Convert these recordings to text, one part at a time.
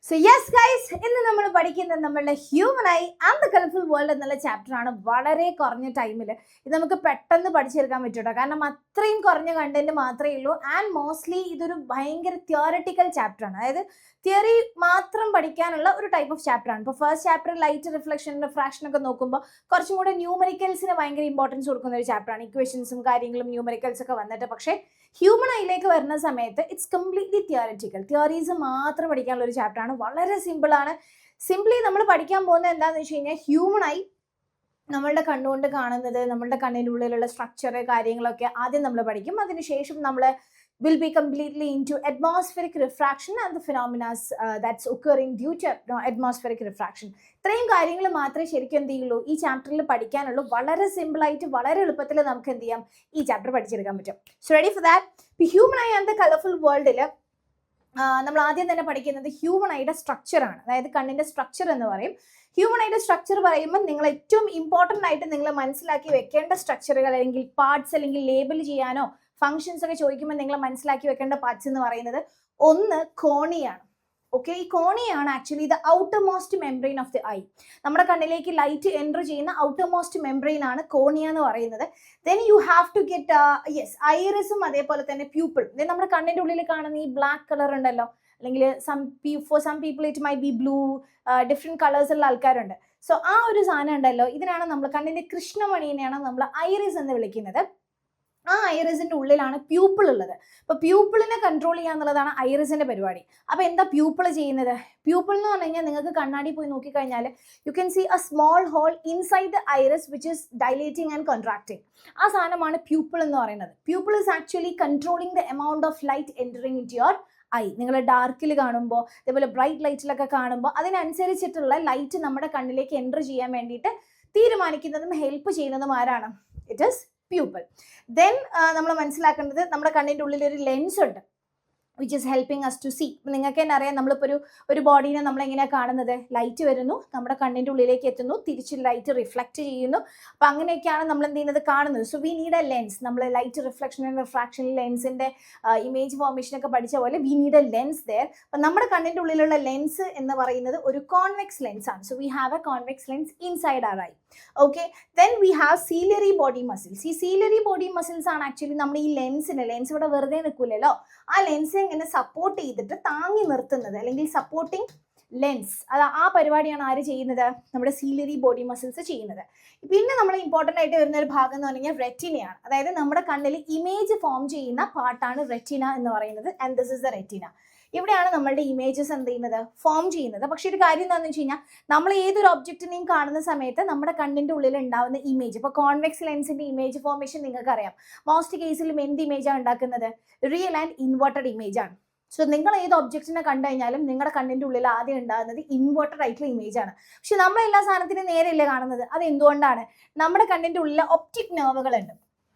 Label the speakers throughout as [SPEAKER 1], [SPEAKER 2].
[SPEAKER 1] So yes guys, ഇന്ന് നമ്മൾ പഠിക്കുന്നത് നമ്മളുടെ human eye and the colourful world എന്നുള്ള ചാപ്റ്ററാണ്. വളരെ കുറഞ്ഞ ടൈമിൽ ഇത് നമുക്ക് പെട്ടെന്ന് പഠിച്ചെടുക്കാൻ പറ്റൂട്ടോ, കാരണം അത്രയും കുറഞ്ഞ കണ്ടന്റ് മാത്രമേ ഉള്ളൂ. ആൻഡ് മോസ്റ്റ്ലി ഇതൊരു ഭയങ്കര തിയറിറ്റിക്കൽ ചാപ്റ്ററാണ്, അതായത് തിയറി മാത്രം പഠിക്കാനുള്ള ഒരു ടൈപ്പ് ഓഫ് ചാപ്റ്ററാണ്. ഇപ്പോൾ first chapter light, reflection, refraction ഒക്കെ നോക്കുമ്പോൾ കുറച്ചും കൂടെ ന്യൂമറിക്കൽസിന് ഭയങ്കര ഇമ്പോർട്ടൻസ് കൊടുക്കുന്ന ഒരു ചാപ്റ്ററാണ്. ഇക്വേഷൻസും കാര്യങ്ങളും ന്യൂമറിക്കൽസ് ഒക്കെ വന്നിട്ട്, പക്ഷേ ഹ്യൂമൻ ഐയിലേക്ക് വരുന്ന സമയത്ത് ഇറ്റ്സ് കംപ്ലീറ്റ്ലി തിയറിറ്റിക്കൽ, തിയറീസ് മാത്രം പഠിക്കാനുള്ള ഒരു ചാപ്റ്ററാണ്. വളരെ സിമ്പിളാണ്. സിംപ്ലി നമ്മൾ പഠിക്കാൻ പോകുന്നത് എന്താണെന്ന് വെച്ച് കഴിഞ്ഞാൽ, ഹ്യൂമൻ ഐ നമ്മളുടെ കണ്ണുകൊണ്ട് കാണുന്നത്, നമ്മളുടെ കണ്ണിൻ്റെ ഉള്ളിലുള്ള സ്ട്രക്ചർ കാര്യങ്ങളൊക്കെ ആദ്യം നമ്മൾ പഠിക്കും. അതിനുശേഷം നമ്മൾ will be completely into atmospheric refraction and the phenomena that's occurring due to atmospheric refraction. ഇത്രയും കാര്യങ്ങൾ മാത്രമേ ശരിക്കും എന്ത് ചെയ്യുള്ളൂ, ഈ ചാപ്റ്ററിൽ പഠിക്കാനുള്ളൂ. വളരെ സിമ്പിളായിട്ട് വളരെ എളുപ്പത്തിൽ നമുക്ക് എന്ത് ചെയ്യാം, ഈ ചാപ്റ്റർ പഠിച്ചെടുക്കാൻ പറ്റും. So ready for that. ഇപ്പോൾ human eye and the colourful വേൾഡിൽ നമ്മൾ ആദ്യം തന്നെ പഠിക്കുന്നത് ഹ്യൂമൻ ഐയുടെ സ്ട്രക്ചറാണ്. അതായത് കണ്ണിൻ്റെ സ്ട്രക്ചർ എന്ന് പറയും. ഹ്യൂമൻ ഐയുടെ സ്ട്രക്ചർ പറയുമ്പോൾ നിങ്ങൾ ഏറ്റവും ഇമ്പോർട്ടൻ്റ് ആയിട്ട് നിങ്ങൾ മനസ്സിലാക്കി വെക്കേണ്ട സ്ട്രക്ചറുകൾ അല്ലെങ്കിൽ പാർട്സ്, അല്ലെങ്കിൽ ലേബിൾ ചെയ്യാനോ ഫങ്ഷൻസ് ഒക്കെ ചോദിക്കുമ്പോൾ നിങ്ങൾ മനസ്സിലാക്കി വെക്കേണ്ട പാർട്സ് എന്ന് പറയുന്നത്, ഒന്ന് കോണിയാണ്. ഓക്കെ, ഈ കോണിയാണ് actually the outermost membrane of the eye. നമ്മുടെ കണ്ണിലേക്ക് ലൈറ്റ് എൻ്റർ ചെയ്യുന്ന ഔട്ടർ മോസ്റ്റ് മെംബ്രെയിൻ ആണ് കോണിയ എന്ന് പറയുന്നത്. Then you have to get ഐറിസും അതേപോലെ തന്നെ പ്യൂപ്പിൾ. നമ്മുടെ കണ്ണിൻ്റെ ഉള്ളിൽ കാണുന്ന ഈ ബ്ലാക്ക് കളർ ഉണ്ടല്ലോ, അല്ലെങ്കിൽ for some people it may be blue, different colours ഉള്ള ആൾക്കാരുണ്ട്. സോ ആ ഒരു സാധനം ഉണ്ടല്ലോ, ഇതിനാണ് നമ്മൾ കണ്ണിൻ്റെ കൃഷ്ണമണീനെയാണ് നമ്മൾ ഐറിസ് എന്ന് വിളിക്കുന്നത്. ആ ഐറിസിന്റെ ഉള്ളിലാണ് പ്യൂപ്പിൾ ഉള്ളത്. അപ്പൊ പ്യൂപ്പിളിനെ കൺട്രോൾ ചെയ്യുക എന്നുള്ളതാണ് ഐറിസിന്റെ പരിപാടി. അപ്പൊ എന്താ പ്യൂപ്പിൾ ചെയ്യുന്നത്? പ്യൂപ്പിൾ എന്ന് പറഞ്ഞു കഴിഞ്ഞാൽ നിങ്ങൾക്ക് കണ്ണാടി പോയി നോക്കിക്കഴിഞ്ഞാൽ you can see a small hole inside the iris which is dilating and contracting. ആ സാധനമാണ് പ്യൂപ്പിൾ എന്ന് പറയുന്നത്. Pupil is actually controlling the amount of light entering into your eye. നിങ്ങൾ ഡാർക്കിൽ കാണുമ്പോൾ, അതേപോലെ ബ്രൈറ്റ് ലൈറ്റിലൊക്കെ കാണുമ്പോൾ അതിനനുസരിച്ചിട്ടുള്ള ലൈറ്റ് നമ്മുടെ കണ്ണിലേക്ക് എൻറ്റർ ചെയ്യാൻ വേണ്ടിയിട്ട് തീരുമാനിക്കുന്നതും ഹെൽപ്പ് ചെയ്യുന്നതും ആരാണ്? It is pupil. ദെൻ നമ്മൾ മനസ്സിലാക്കേണ്ടത്, നമ്മുടെ കണ്ണിൻ്റെ ഉള്ളിൽ ഒരു ലെൻസ് ഉണ്ട് which is helping us to see. നിങ്ങൾക്ക് തന്നെ അറിയാം, നമ്മളിപ്പോൾ ഒരു ബോഡീനെ നമ്മളെങ്ങനെയാണ് കാണുന്നത്? ലൈറ്റ് വരുന്നു, നമ്മുടെ കണ്ണിൻ്റെ ഉള്ളിലേക്ക് എത്തുന്നു, തിരിച്ച് ലൈറ്റ് റിഫ്ലക്റ്റ് ചെയ്യുന്നു. അപ്പോൾ അങ്ങനെയൊക്കെയാണ് നമ്മൾ എന്ത് ചെയ്യുന്നത്, കാണുന്നത്. So we need a lens. നമ്മൾ ലൈറ്റ് റിഫ്ലക്ഷൻ ആൻഡ് റിഫ്രാക്ഷൻ ലെൻസിൻ്റെ ഇമേജ് ഫോർമേഷനൊക്കെ പഠിച്ച പോലെ we need a lens there. അപ്പം നമ്മുടെ കണ്ണിൻ്റെ ഉള്ളിലുള്ള ലെൻസ് എന്ന് പറയുന്നത് ഒരു കോൺവെക്സ് ലെൻസ് ആണ്. So we have a convex lens inside our eye. Okay, then we have ciliary body muscles. ഈ സീലറി ബോഡി മസിൽസ് ആണ് ആക്ച്വലി നമ്മൾ ഈ ലെൻസ് ഇവിടെ വെറുതെ നിൽക്കില്ലല്ലോ, ആ ലെൻസ് ഇങ്ങനെ സപ്പോർട്ട് ചെയ്തിട്ട് താങ്ങി നിർത്തുന്നത്, അല്ലെങ്കിൽ സപ്പോർട്ടിങ് ലെൻസ്. അത് ആ പരിപാടിയാണ് ആര് ചെയ്യുന്നത്? നമ്മുടെ സീലറി ബോഡി മസിൽസ് ചെയ്യുന്നത്. പിന്നെ നമ്മൾ ഇമ്പോർട്ടൻ്റ് ആയിട്ട് വരുന്ന ഒരു ഭാഗം എന്ന് പറഞ്ഞാൽ റെറ്റിനയാണ്. അതായത് നമ്മുടെ കണ്ണിൽ ഇമേജ് ഫോം ചെയ്യുന്ന പാർട്ടാണ് റെറ്റിന എന്ന് പറയുന്നത്. And this is the retina. ഇവിടെയാണ് നമ്മളുടെ ഇമേജസ് എന്ത് ചെയ്യുന്നത്, ഫോം ചെയ്യുന്നത്. പക്ഷേ ഒരു കാര്യം എന്താണെന്ന് വെച്ച് കഴിഞ്ഞാൽ, നമ്മൾ ഏതൊരു ഒബ്ജക്റ്റിനെയും കാണുന്ന സമയത്ത് നമ്മുടെ കണ്ണിൻ്റെ ഉള്ളിൽ ഉണ്ടാകുന്ന ഇമേജ്, ഇപ്പോൾ കോൺവെക്സ് ലെൻസിൻ്റെ ഇമേജ് ഫോർമേഷൻ നിങ്ങൾക്കറിയാം. മോസ്റ്റ് കേസിലും എന്ത് ഇമേജാണ് ഉണ്ടാക്കുന്നത്? റിയൽ ആൻഡ് ഇൻവേർട്ടഡ് ഇമേജ് ആണ്. സോ നിങ്ങൾ ഏത് ഒബ്ജക്റ്റിനെ കണ്ടു കഴിഞ്ഞാലും നിങ്ങളുടെ കണ്ണിൻ്റെ ഉള്ളിൽ ആദ്യം ഉണ്ടാകുന്നത് ഇൻവേർട്ടഡ് ആയിട്ടുള്ള ഇമേജ് ആണ്. പക്ഷെ നമ്മൾ എല്ലാ സാധനത്തിനും നേരെയല്ല കാണുന്നത്. അത് എന്തുകൊണ്ടാണ്? നമ്മുടെ കണ്ണിൻ്റെ ഉള്ളിൽ ഒപ്റ്റിക് നെർവുകളുണ്ട്.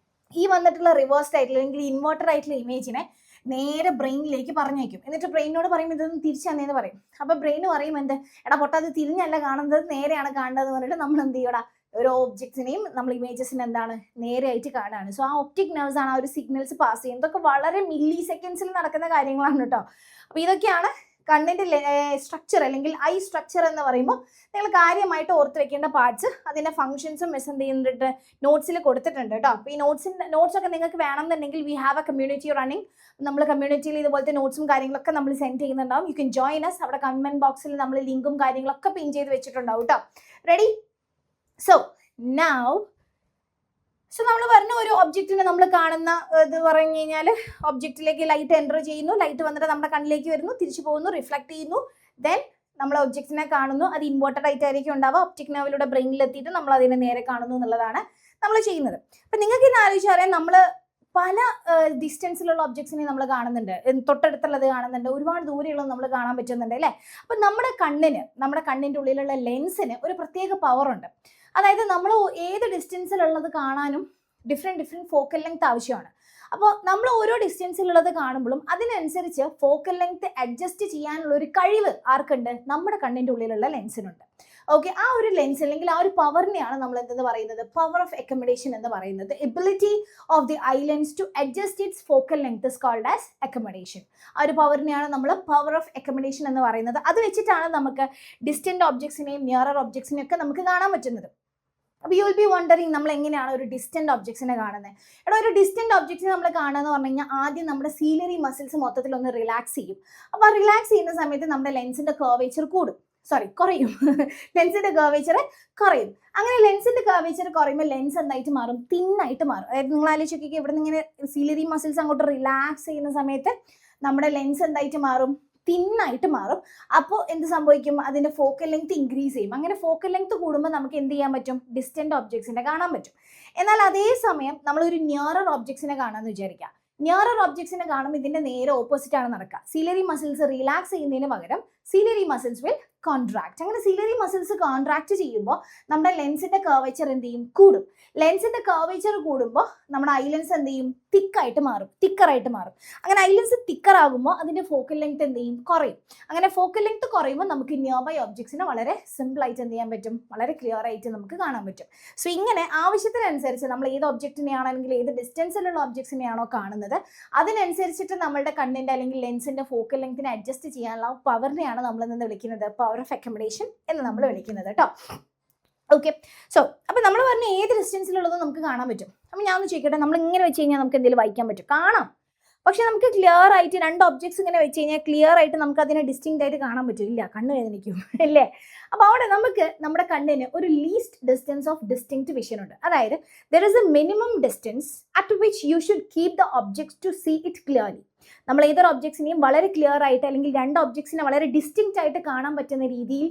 [SPEAKER 1] ഈ വന്നിട്ടുള്ള റിവേഴ്സ്ഡ് ആയിട്ടുള്ള അല്ലെങ്കിൽ ഇൻവേർട്ടഡ് ആയിട്ടുള്ള ഇമേജിനെ നേരെ ബ്രെയിനിലേക്ക് പറഞ്ഞേക്കും. എന്നിട്ട് ബ്രെയിനോട് പറയും ഇതൊന്നും തിരിച്ചെന്നേന്ന് പറയും. അപ്പോൾ ബ്രെയിൻ പറയും എന്ത്, എടാ പൊട്ട, അത് തിരിഞ്ഞല്ല കാണുന്നത്, നേരെയാണ് കാണേണ്ടതെന്ന് പറഞ്ഞിട്ട് നമ്മൾ എന്ത് ചെയ്യടാ, ഓരോ ഒബ്ജക്ട്സിനെയും നമ്മൾ ഇമേജസിന് എന്താണ്, നേരെയായിട്ട് കാണുകയാണ്. സോ ആ ഒപ്റ്റിക് നെർവ്സ് ആണ് ആ ഒരു സിഗ്നൽസ് പാസ് ചെയ്യുന്നത്. ഇതൊക്കെ വളരെ മില്ലി സെക്കൻഡ്സിൽ നടക്കുന്ന കാര്യങ്ങളാണ് കേട്ടോ. അപ്പോൾ ഇതൊക്കെയാണ് കണ്ണിൻ്റെ സ്ട്രക്ചർ അല്ലെങ്കിൽ ഐ സ്ട്രക്ചർ എന്ന് പറയുമ്പോൾ നിങ്ങൾ കാര്യമായിട്ട് ഓർത്ത് വെക്കേണ്ട പാർട്സ്. അതിൻ്റെ ഫംഗ്ഷൻസും എന്ത് ചെയ്യുന്നുണ്ട്, നോട്ട്സിൽ കൊടുത്തിട്ടുണ്ട് കേട്ടോ. അപ്പോൾ ഈ നോട്ട്സൊക്കെ നിങ്ങൾക്ക് വേണമെന്നുണ്ടെങ്കിൽ we have a community running. നമ്മൾ കമ്മ്യൂണിറ്റിയിൽ ഇതുപോലത്തെ നോട്ട്സും കാര്യങ്ങളൊക്കെ നമ്മൾ സെൻഡ് ചെയ്യുന്നുണ്ടാവും. You can join us. അവിടെ കമൻറ്റ് ബോക്സിൽ നമ്മൾ ലിങ്കും കാര്യങ്ങളൊക്കെ പിൻ ചെയ്ത് വെച്ചിട്ടുണ്ടാവും കേട്ടോ. റെഡി? സോ നമ്മൾ പറഞ്ഞ ഒരു ഒബ്ജക്റ്റിനെ നമ്മൾ കാണുന്ന ഇത് പറഞ്ഞു കഴിഞ്ഞാൽ, ഒബ്ജക്റ്റിലേക്ക് ലൈറ്റ് എൻ്റർ ചെയ്യുന്നു, ലൈറ്റ് വന്നിട്ട് നമ്മുടെ കണ്ണിലേക്ക് വരുന്നു, തിരിച്ചു പോകുന്നു, റിഫ്ലക്ട് ചെയ്യുന്നു. ദെൻ നമ്മൾ ഒബ്ജക്റ്റിനെ കാണുന്നു. അത് ഇൻവേർട്ടഡ് ആയിട്ടായിരിക്കും ഉണ്ടാവുക. ഒപ്റ്റിക് നെർവിലൂടെ ബ്രെയിനിൽ എത്തിയിട്ട് നമ്മൾ അതിനെ നേരെ കാണുന്നു എന്നുള്ളതാണ് നമ്മൾ ചെയ്യുന്നത്. അപ്പം നിങ്ങൾക്ക് ഇന്ന് ആലോചിച്ചറിയാം, നമ്മൾ പല ഡിസ്റ്റൻസിലുള്ള ഒബ്ജക്ട്സിനെ നമ്മൾ കാണുന്നുണ്ട്, തൊട്ടടുത്തുള്ളത് കാണുന്നുണ്ട്, ഒരുപാട് ദൂരെയുള്ളത് നമ്മൾ കാണാൻ പറ്റുന്നുണ്ട് അല്ലേ. അപ്പം നമ്മുടെ കണ്ണിൻ്റെ ഉള്ളിലുള്ള ലെൻസിന് ഒരു പ്രത്യേക പവറുണ്ട്. അതായത് നമ്മൾ ഏത് ഡിസ്റ്റൻസിലുള്ളത് കാണാനും ഡിഫറെൻറ്റ് ഫോക്കൽ ലെങ്ത് ആവശ്യമാണ്. അപ്പോൾ നമ്മൾ ഓരോ ഡിസ്റ്റൻസിലുള്ളത് കാണുമ്പോഴും അതിനനുസരിച്ച് ഫോക്കൽ ലെങ്ത് അഡ്ജസ്റ്റ് ചെയ്യാനുള്ള ഒരു കഴിവ് ആർക്കുണ്ട്? നമ്മുടെ കണ്ണിൻ്റെ ഉള്ളിലുള്ള ലെൻസിനുണ്ട്. ഓക്കെ, ആ ഒരു ലെൻസ് അല്ലെങ്കിൽ ആ ഒരു പവറിനെയാണ് നമ്മൾ എന്തെന്ന് പറയുന്നത്, പവർ ഓഫ് അക്കോമഡേഷൻ എന്ന് പറയുന്നത്. Ability of the eye lens to adjust its focal length is called as accommodation. ആ ഒരു പവറിനെയാണ് നമ്മൾ പവർ ഓഫ് അക്കോമഡേഷൻ എന്ന് പറയുന്നത്. അത് വെച്ചിട്ടാണ് നമുക്ക് ഡിസ്റ്റന്റ് ഒബ്ജക്ട്സിനെയും നിയറർ ഒബ്ജക്ട്സിനെയും ഒക്കെ നമുക്ക് കാണാൻ പറ്റുന്നത്. അപ്പോൾ യു വിൽ ബി വണ്ടറിങ് നമ്മൾ എങ്ങനെയാണ് ഒരു ഡിസ്റ്റന്റ് ഒബ്ജക്ട്സിനെ കാണുന്നത്. എടാ, ഒരു ഡിസ്റ്റന്റ് ഒബ്ജക്ട്സിനെ നമ്മൾ കാണുക എന്ന് പറഞ്ഞു കഴിഞ്ഞാൽ ആദ്യം നമ്മുടെ സീലറി മസിൽസ് മൊത്തത്തിൽ ഒന്ന് റിലാക്സ് ചെയ്യും. അപ്പോൾ ആ റിലാക്സ് ചെയ്യുന്ന സമയത്ത് നമ്മുടെ ലെൻസിന്റെ കർവേച്ചർ കുറയും. ലെൻസിന്റെ കർവേച്ചർ കുറയും. അങ്ങനെ ലെൻസിന്റെ കർവേച്ചർ കുറയുമ്പോൾ ലെൻസ് എന്തായിട്ട് മാറും, തിന്നായിട്ട് മാറും. അതായത് നിങ്ങൾ ആലോചിച്ച് നോക്കിക്കുക, ഇവിടെ നിന്ന് ഇങ്ങനെ സീലറി മസിൽസ് അങ്ങോട്ട് റിലാക്സ് ചെയ്യുന്ന സമയത്ത് നമ്മുടെ ലെൻസ് എന്തായിട്ട് മാറും, തിന്നായിട്ട് മാറും. അപ്പോൾ എന്ത് സംഭവിക്കും, അതിന്റെ ഫോക്കൽ ലെങ്ത് ഇൻക്രീസ് ചെയ്യും. അങ്ങനെ ഫോക്കൽ ലെങ്ത് കൂടുമ്പോൾ നമുക്ക് എന്ത് ചെയ്യാൻ പറ്റും, ഡിസ്റ്റന്റ് ഒബ്ജക്ട്സിനെ കാണാൻ പറ്റും. എന്നാൽ അതേ സമയം നമ്മളൊരു നിയറർ ഒബ്ജക്ട്സിനെ കാണാമെന്ന് വിചാരിക്കാം. നിയറർ ഒബ്ജക്ട്സിനെ കാണുമ്പോൾ ഇതിന്റെ നേരെ ഓപ്പോസിറ്റ് ആണ് നടക്കുക. സീലറി മസിൽസ് റിലാക്സ് ചെയ്യുന്നതിന് പകരം സീലറി മസിൽസ് വിൽ കോൺട്രാക്ട്. അങ്ങനെ സീലറി മസിൽസ് കോൺട്രാക്ട് ചെയ്യുമ്പോൾ നമ്മുടെ ലെൻസിന്റെ കർവേച്ചർ എന്ത് ചെയ്യും, കൂടും. ലെൻസിന്റെ കർവേച്ചർ കൂടുമ്പോൾ നമ്മുടെ ഐ ലെൻസ് എന്ത് ചെയ്യും, തിക്കായിട്ട് മാറും, തിക്കറായിട്ട് മാറും. അങ്ങനെ ഐ ലെൻസ് തിക്കർ ആകുമ്പോൾ അതിന്റെ ഫോക്കൽ ലെങ്ത് എന്ത് ചെയ്യും, കുറയും. അങ്ങനെ ഫോക്കൽ ലെങ്ത് കുറയുമ്പോൾ നമുക്ക് നിയർ ബൈ ഒബ്ജക്ട്സിനെ വളരെ സിമ്പിൾ ആയിട്ട് എന്ത് ചെയ്യാൻ പറ്റും, വളരെ ക്ലിയർ ആയിട്ട് നമുക്ക് കാണാൻ പറ്റും. സോ ഇങ്ങനെ ആവശ്യത്തിനനുസരിച്ച് നമ്മൾ ഏത് ഒബ്ജക്റ്റിനെയാണോ അല്ലെങ്കിൽ ഏത് ഡിസ്റ്റൻസിലുള്ള ഒബ്ജക്ട്സിനെയാണോ കാണുന്നത്, അതിനനുസരിച്ചിട്ട് നമ്മളുടെ കണ്ണിന്റെ അല്ലെങ്കിൽ ലെൻസിന്റെ ഫോക്കൽ ലെങ്തിനെ അഡ്ജസ്റ്റ് ചെയ്യാനുള്ള പവറിനെയാണ് നമ്മൾ ഇന്ന് വിളിക്കുന്നത് പവർ ഓഫ് അക്കോമഡേഷൻ എന്ന് നമ്മൾ വിളിക്കുന്നത് കേട്ടോ. ഓക്കെ, സോ അപ്പോൾ നമ്മൾ പറഞ്ഞ ഏത് ഡിസ്റ്റൻസിലുള്ളതും നമുക്ക് കാണാൻ പറ്റും. അപ്പോൾ ഞാൻ ഒന്ന് ചോദിക്കട്ടെ, നമ്മൾ ഇങ്ങനെ വെച്ച് കഴിഞ്ഞാൽ നമുക്ക് എന്തെങ്കിലും വായിക്കാൻ പറ്റും, കാണാം. പക്ഷെ നമുക്ക് ക്ലിയർ ആയിട്ട് രണ്ട് ഒബ്ജക്ട്സ് ഇങ്ങനെ വെച്ച് കഴിഞ്ഞാൽ ക്ലിയർ ആയിട്ട് നമുക്ക് അതിനെ ഡിസ്റ്റിങ്ക്റ്റ് ആയിട്ട് കാണാൻ പറ്റും, ഇല്ല, കണ്ണ് വേദനിക്കും അല്ലേ. അപ്പോൾ അവിടെ നമുക്ക് നമ്മുടെ കണ്ണിന് ഒരു least distance of distinct vision ഉണ്ട്. അതായത് there is a minimum distance at which you should keep the objects to see it clearly. നമ്മൾ ഏതൊരു ഒബ്ജക്ട്സിനെയും വളരെ ക്ലിയർ ആയിട്ട് അല്ലെങ്കിൽ രണ്ട് ഒബ്ജക്ട്സിനെ വളരെ ഡിസ്റ്റിങ്ക്റ്റ് ആയിട്ട് കാണാൻ പറ്റുന്ന രീതിയിൽ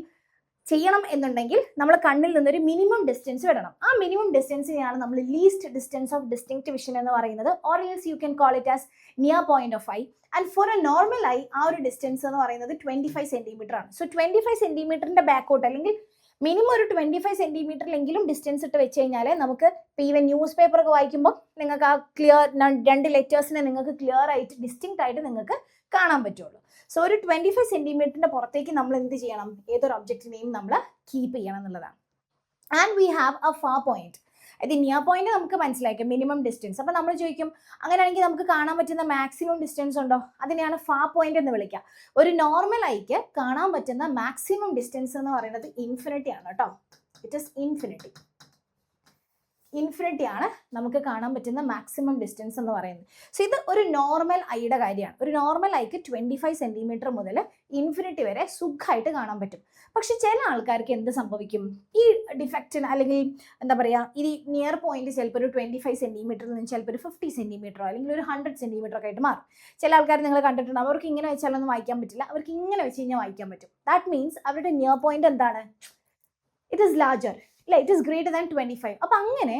[SPEAKER 1] ചെയ്യണം എന്നുണ്ടെങ്കിൽ നമ്മൾ കണ്ണിൽ നിന്നൊരു മിനിമം ഡിസ്റ്റൻസ് വിടണം. ആ മിനിമം ഡിസ്റ്റൻസിനെയാണ് നമ്മൾ least distance of distinct vision എന്ന് പറയുന്നത്. Or else you can call it as near point of eye. And for a normal eye ആ ഒരു ഡിസ്റ്റൻസ് എന്ന് പറയുന്നത് 25 സെന്റിമീറ്റർ ആണ്. സോ 25 സെന്റിമീറ്ററിന്റെ ബാക്കോട്ട് അല്ലെങ്കിൽ മിനിമം ഒരു 25 സെന്റിമീറ്ററിലെങ്കിലും ഡിസ്റ്റൻസ് ഇട്ട് വെച്ച് കഴിഞ്ഞാൽ നമുക്ക് ഇപ്പോൾ ഈവൻ ന്യൂസ് പേപ്പർ ഒക്കെ വായിക്കുമ്പോൾ നിങ്ങൾക്ക് ആ ക്ലിയർ രണ്ട് ലെറ്റേഴ്സിനെ നിങ്ങൾക്ക് ക്ലിയർ ആയിട്ട് ഡിസ്റ്റിങ്ക്റ്റ് ആയിട്ട് നിങ്ങൾക്ക് കാണാൻ പറ്റുള്ളൂ. സോ ഒരു 25 സെന്റിമീറ്ററിന്റെ പുറത്തേക്ക് നമ്മൾ എന്ത് ചെയ്യണം, ഏതൊരു ഒബ്ജക്റ്റിനെയും നമ്മൾ കീപ്പ് ചെയ്യണം എന്നുള്ളതാണ്. And we have A far point. അത് നിയർ പോയിന്റ് നമുക്ക് മനസ്സിലാക്കാം, മിനിമം ഡിസ്റ്റൻസ്. അപ്പോൾ നമ്മൾ ചോദിക്കും, അങ്ങനെയാണെങ്കിൽ നമുക്ക് കാണാൻ പറ്റുന്ന മാക്സിമം ഡിസ്റ്റൻസ് ഉണ്ടോ, അതിനെയാണ് ഫാർ പോയിന്റ് എന്ന് വിളിക്കുക. ഒരു നോർമൽ ഐക്ക് കാണാൻ പറ്റുന്ന മാക്സിമം ഡിസ്റ്റൻസ് എന്ന് പറയുന്നത് ഇൻഫിനിറ്റി ആണ് കേട്ടോ. It is infinity. ഇൻഫിനിറ്റി ആണ് നമുക്ക് കാണാൻ പറ്റുന്ന മാക്സിമം ഡിസ്റ്റൻസ് എന്ന് പറയുന്നത്. സോ ഇത് ഒരു നോർമൽ ഐയുടെ കാര്യമാണ്. ഒരു നോർമൽ ഐക്ക് 25 സെന്റിമീറ്റർ മുതൽ ഇൻഫിനിറ്റി വരെ സുഖമായിട്ട് കാണാൻ പറ്റും. പക്ഷെ ചില ആൾക്കാർക്ക് എന്ത് സംഭവിക്കും, ഈ ഡിഫക്റ്റിന് അല്ലെങ്കിൽ എന്താ പറയുക, ഈ നിയർ പോയിന്റ് ചിലപ്പോൾ ഒരു 25 സെന്റിമീറ്ററിൽ നിന്ന് ചിലപ്പോൾ ഒരു 50 സെന്റിമീറ്ററോ അല്ലെങ്കിൽ ഒരു 100 സെന്റിമീറ്റർ ഒക്കെ ആയിട്ട് മാറും. ചില ആൾക്കാർ നിങ്ങൾ കണ്ടിട്ടുണ്ട്, അവർക്ക് ഇങ്ങനെ വെച്ചാലൊന്നും വായിക്കാൻ പറ്റില്ല, അവർക്ക് ഇങ്ങനെ വെച്ച് കഴിഞ്ഞാൽ വായിക്കാൻ പറ്റും. ദാറ്റ് മീൻസ് അവരുടെ നിയർ പോയിന്റ് എന്താണ്, ഇറ്റ് ഈസ് ലാർജർ, ഇല്ല, ഇറ്റ് ഈസ് ഗ്രേറ്റർ ദാൻ 25. അപ്പം അങ്ങനെ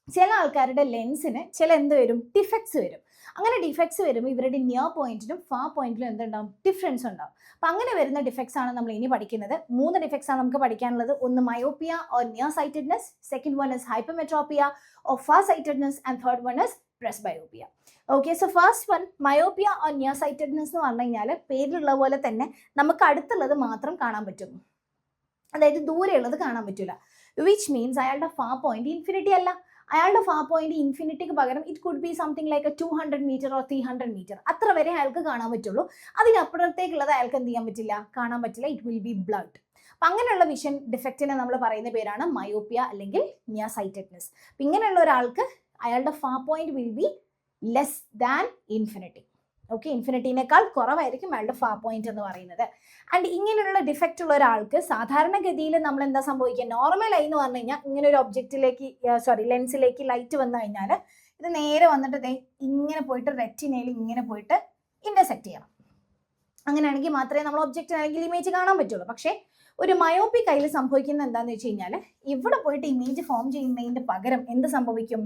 [SPEAKER 1] ചില ആൾക്കാരുടെ ലെൻസിന് ചില എന്ത് വരും, ഡിഫക്ട്സ് വരും. അങ്ങനെ ഡിഫക്ട്സ് വരുമ്പോൾ ഇവരുടെ നിയർ പോയിന്റിനും ഫാർ പോയിന്റിലും എന്തുണ്ടാവും, ഡിഫറൻസ് ഉണ്ടാവും. അപ്പം അങ്ങനെ വരുന്ന ഡിഫക്ട്സ് ആണ് നമ്മൾ ഇനി പഠിക്കുന്നത്. 3 ഡിഫക്ട്സ് ആണ് നമുക്ക് പഠിക്കാനുള്ളത്. ഒന്ന് myopia or near sightedness, second one is hypermetropia or far sightedness, and third one is presbyopia. Okay, so first one myopia or near sightedness എന്ന് പറഞ്ഞു കഴിഞ്ഞാൽ പേരിലുള്ള പോലെ തന്നെ നമുക്ക് അടുത്തുള്ളത് മാത്രം കാണാൻ പറ്റും, അതായത് ദൂരെയുള്ളത് കാണാൻ പറ്റില്ല. വിച്ച് മീൻസ് അയാളുടെ ഫാർ പോയിന്റ് ഇൻഫിനിറ്റി അല്ല, അയാളുടെ ഫാർ പോയിന്റ് ഇൻഫിനിറ്റിക്ക് പകരം it could be something like 200 metre or 300 metre, അത്ര വരെ അയാൾക്ക് കാണാൻ പറ്റുള്ളൂ. അതിനപ്പുറത്തേക്കുള്ളത് അയാൾക്ക് എന്ത് ചെയ്യാൻ പറ്റില്ല, കാണാൻ പറ്റില്ല. It will be blood. അപ്പം അങ്ങനെയുള്ള വിഷൻ ഡിഫക്റ്റിനെ നമ്മൾ പറയുന്ന പേരാണ് മയോപ്പിയ അല്ലെങ്കിൽ നിയർ സൈറ്റഡ്നെസ്. അപ്പം ഇങ്ങനെയുള്ള ഒരാൾക്ക് അയാളുടെ far point will be less than infinity. Okay, ഇൻഫിനിറ്റിനേക്കാൾ കുറവായിരിക്കും അയാളുടെ ഫാർ പോയിന്റ് എന്ന് പറയുന്നത്. ആൻഡ് ഇങ്ങനെയുള്ള ഡിഫക്റ്റ് ഉള്ള ഒരാൾക്ക് സാധാരണഗതിയിൽ നമ്മൾ എന്താ സംഭവിക്കുക, നോർമൽ ഐ എന്ന് പറഞ്ഞു കഴിഞ്ഞാൽ ഇങ്ങനെ ഒരു ഒബ്ജക്റ്റിലേക്ക് ലെൻസിലേക്ക് ലൈറ്റ് വന്നു കഴിഞ്ഞാൽ ഇത് നേരെ വന്നിട്ട് ഇങ്ങനെ പോയിട്ട് റെറ്റിനയിൽ ഇങ്ങനെ പോയിട്ട് ഇന്റർസെക്ട് ചെയ്യണം. അങ്ങനെയാണെങ്കിൽ മാത്രമേ നമ്മൾ ഒബ്ജക്റ്റ് അല്ലെങ്കിൽ ഇമേജ് കാണാൻ പറ്റുള്ളൂ. പക്ഷേ ഒരു മയോപ്പിക് ഐയിൽ സംഭവിക്കുന്നത് എന്താണെന്ന് വെച്ച് കഴിഞ്ഞാൽ ഇവിടെ പോയിട്ട് ഇമേജ് ഫോം ചെയ്യുന്നതിൻ്റെ പകരം എന്ത് സംഭവിക്കും,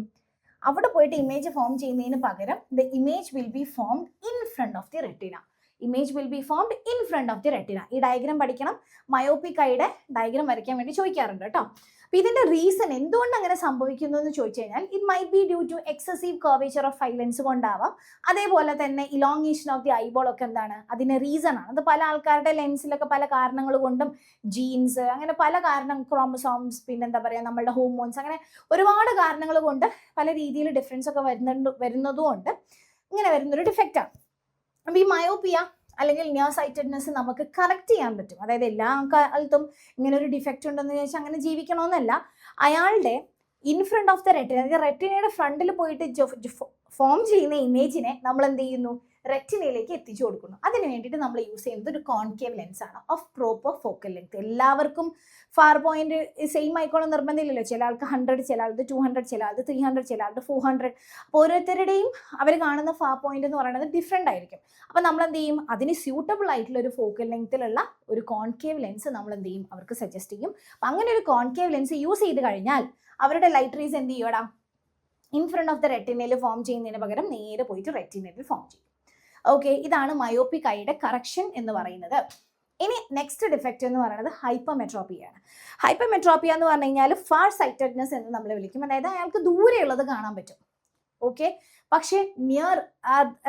[SPEAKER 1] അവിടെ പോയിട്ട് ഇമേജ് ഫോം ചെയ്യുന്നതിന് പകരം the image will be formed in front of the retina. Image will be formed in front of the retina. ഈ ഡയഗ്രാം പഠിക്കണം, മയോപ്പിക് ഐയുടെ ഡയഗ്രാം വരയ്ക്കാൻ വേണ്ടി ചോദിക്കാറുണ്ട് കേട്ടോ. അപ്പോൾ ഇതിന്റെ റീസൺ എന്തുകൊണ്ട് അങ്ങനെ സംഭവിക്കുന്നു എന്ന് ചോദിച്ചു കഴിഞ്ഞാൽ it might be due to excessive curvature of eye lens കൊണ്ടാവാം. അതേപോലെ തന്നെ ഇലോങ്ങേഷൻ ഓഫ് ദി ഐബോൾ ഒക്കെ എന്താണ് അതിന് റീസൺ ആണ്. അത് പല ആൾക്കാരുടെ ലെൻസിലൊക്കെ പല കാരണങ്ങൾ കൊണ്ടും, ജീൻസ്, അങ്ങനെ പല കാരണം, ക്രോമസോംസ്, പിന്നെ എന്താ പറയുക നമ്മളുടെ ഹോർമോൺസ്, അങ്ങനെ ഒരുപാട് കാരണങ്ങൾ കൊണ്ട് പല രീതിയിൽ ഡിഫറൻസ് ഒക്കെ വരുന്നതുകൊണ്ട് ഇങ്ങനെ വരുന്നൊരു ഡിഫക്റ്റാണ്. അപ്പോൾ ഈ മയോപ്പിയ അല്ലെങ്കിൽ നിയർ സൈറ്റഡ്നെസ് നമുക്ക് കറക്റ്റ് ചെയ്യാൻ പറ്റും. അതായത് എല്ലാ കാലത്തും ഇങ്ങനെ ഒരു ഡിഫക്റ്റ് ഉണ്ടെന്ന് ചോദിച്ചാൽ അങ്ങനെ ജീവിക്കണമെന്നല്ല. അയാളുടെ in front of the retina, അതായത് റെറ്റിനയുടെ ഫ്രണ്ടിൽ പോയിട്ട് ഫോം ചെയ്യുന്ന ഇമേജിനെ നമ്മൾ എന്ത് ചെയ്യുന്നു, റെറ്റിനയിലേക്ക് എത്തിച്ചു കൊടുക്കുന്നു. അതിന് വേണ്ടിയിട്ട് നമ്മൾ യൂസ് ചെയ്യുന്നത് ഒരു കോൺകേവ് ലെൻസ് ആണ് ഓഫ് പ്രോപ്പർ ഫോക്കൽ ലെങ്ത്. എല്ലാവർക്കും ഫാർ പോയിന്റ് സെയിം ആയിക്കോളം നിർബന്ധമില്ലല്ലോ. ചില ആൾക്ക് 100, ചില ആൾക്ക് 200, ചില ആൾക്ക് 300, ചില ആൾക്ക് 400. അപ്പോൾ ഓരോരുത്തരുടെയും അവർ കാണുന്ന ഫാർ പോയിന്റ് എന്ന് പറയുന്നത് ഡിഫറെൻ്റ് ആയിരിക്കും. അപ്പോൾ നമ്മൾ എന്ത് ചെയ്യും, അതിന് സ്യൂട്ടബിൾ ആയിട്ടുള്ള ഒരു ഫോക്കൽ ലെങ്ത്തിലുള്ള ഒരു കോൺകേവ് ലെൻസ് നമ്മൾ എന്ത് ചെയ്യും, അവർക്ക് സജസ്റ്റ് ചെയ്യും. അപ്പം അങ്ങനെ ഒരു കോൺകേവ് ലെൻസ് യൂസ് ചെയ്ത് കഴിഞ്ഞാൽ അവരുടെ ലൈറ്റ് റേസ് എന്ത് ചെയ്യൂടാ, ഇൻ ഫ്രണ്ട് ഓഫ് ദ റെറ്റിനയിൽ ഫോം ചെയ്യുന്നതിന് പകരം നേരെ പോയിട്ട് റെറ്റിനയിൽ ഫോം ചെയ്യും. ഓക്കെ, ഇതാണ് മയോപ്പിക് ഐയുടെ കറക്ഷൻ എന്ന് പറയുന്നത്. ഇനി നെക്സ്റ്റ് ഡിഫക്റ്റ് എന്ന് പറയുന്നത് ഹൈപ്പർമെട്രോപ്പിയാണ്. ഹൈപ്പർമെട്രോപ്പിയ എന്ന് പറഞ്ഞു കഴിഞ്ഞാൽ ഫാർ സൈറ്റഡ്നെസ് എന്ന് നമ്മൾ വിളിക്കും. അതായത് അയാൾക്ക് ദൂരെയുള്ളത് കാണാൻ പറ്റും, ഓക്കെ, പക്ഷേ നിയർ,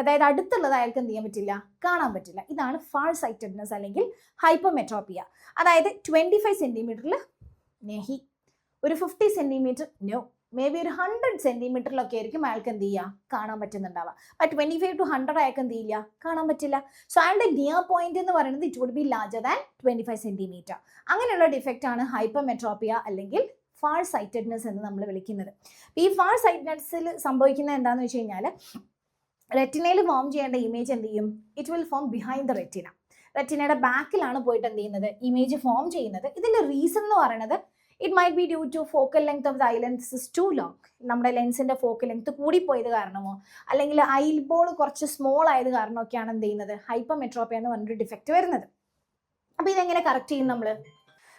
[SPEAKER 1] അതായത് അടുത്തുള്ളത് അയാൾക്ക് എന്ത് ചെയ്യാൻ പറ്റില്ല, കാണാൻ പറ്റില്ല. ഇതാണ് ഫാർ സൈറ്റഡ്നെസ് അല്ലെങ്കിൽ ഹൈപ്പർമെട്രോപ്പിയ. അതായത് 25 സെന്റിമീറ്ററിൽ നെഹി, ഒരു 50 സെന്റിമീറ്റർ നോ, മേ ബി ഒരു 100 സെന്റിമീറ്ററിലൊക്കെ ആയിരിക്കും അയാൾക്ക് എന്ത് ചെയ്യുക, കാണാൻ പറ്റുന്നുണ്ടാവുക. അപ്പോൾ 25 to 100 അയാൾക്ക് എന്ത് ചെയ്യില്ല, കാണാൻ പറ്റില്ല. സോ അയാളുടെ നിയർ പോയിന്റ് എന്ന് പറയുന്നത് it would be larger than 25 centimetre. അങ്ങനെയുള്ള ഡിഫക്റ്റ് ആണ് ഹൈപ്പർമെട്രോപ്പിയ അല്ലെങ്കിൽ ഫാർ സൈറ്റഡ്നെസ് എന്ന് നമ്മൾ വിളിക്കുന്നത്. ഈ ഫാർ സൈറ്റഡ്നെസ്സിൽ സംഭവിക്കുന്നത് എന്താണെന്ന് വെച്ച് കഴിഞ്ഞാൽ റെറ്റിനയിൽ ഫോം ചെയ്യേണ്ട ഇമേജ് എന്ത് ചെയ്യും, it will form behind the retina. റെറ്റിനയുടെ ബാക്കിലാണ് പോയിട്ട് എന്ത് ചെയ്യുന്നത്, ഇമേജ് ഫോം ചെയ്യുന്നത്. ഇതിന്റെ റീസൺ എന്ന് പറയുന്നത് it might be due to focal length of the eye lens is too long. നമ്മുടെ ലെൻസിന്റെ ഫോക്കൽ ലെങ്ത് കൂടിപ്പോയത് കാരണമോ അല്ലെങ്കിൽ ഐബോൾ കുറച്ച് സ്മോൾ ആയത് കാരണമൊക്കെയാണ് എന്ത് ചെയ്യുന്നത്, ഹൈപ്പർമെട്രോപ്പിയ എന്ന് പറഞ്ഞൊരു ഡിഫക്റ്റ് വരുന്നത്. അപ്പോൾ ഇതെങ്ങനെ കറക്റ്റ് ചെയ്യും നമ്മൾ?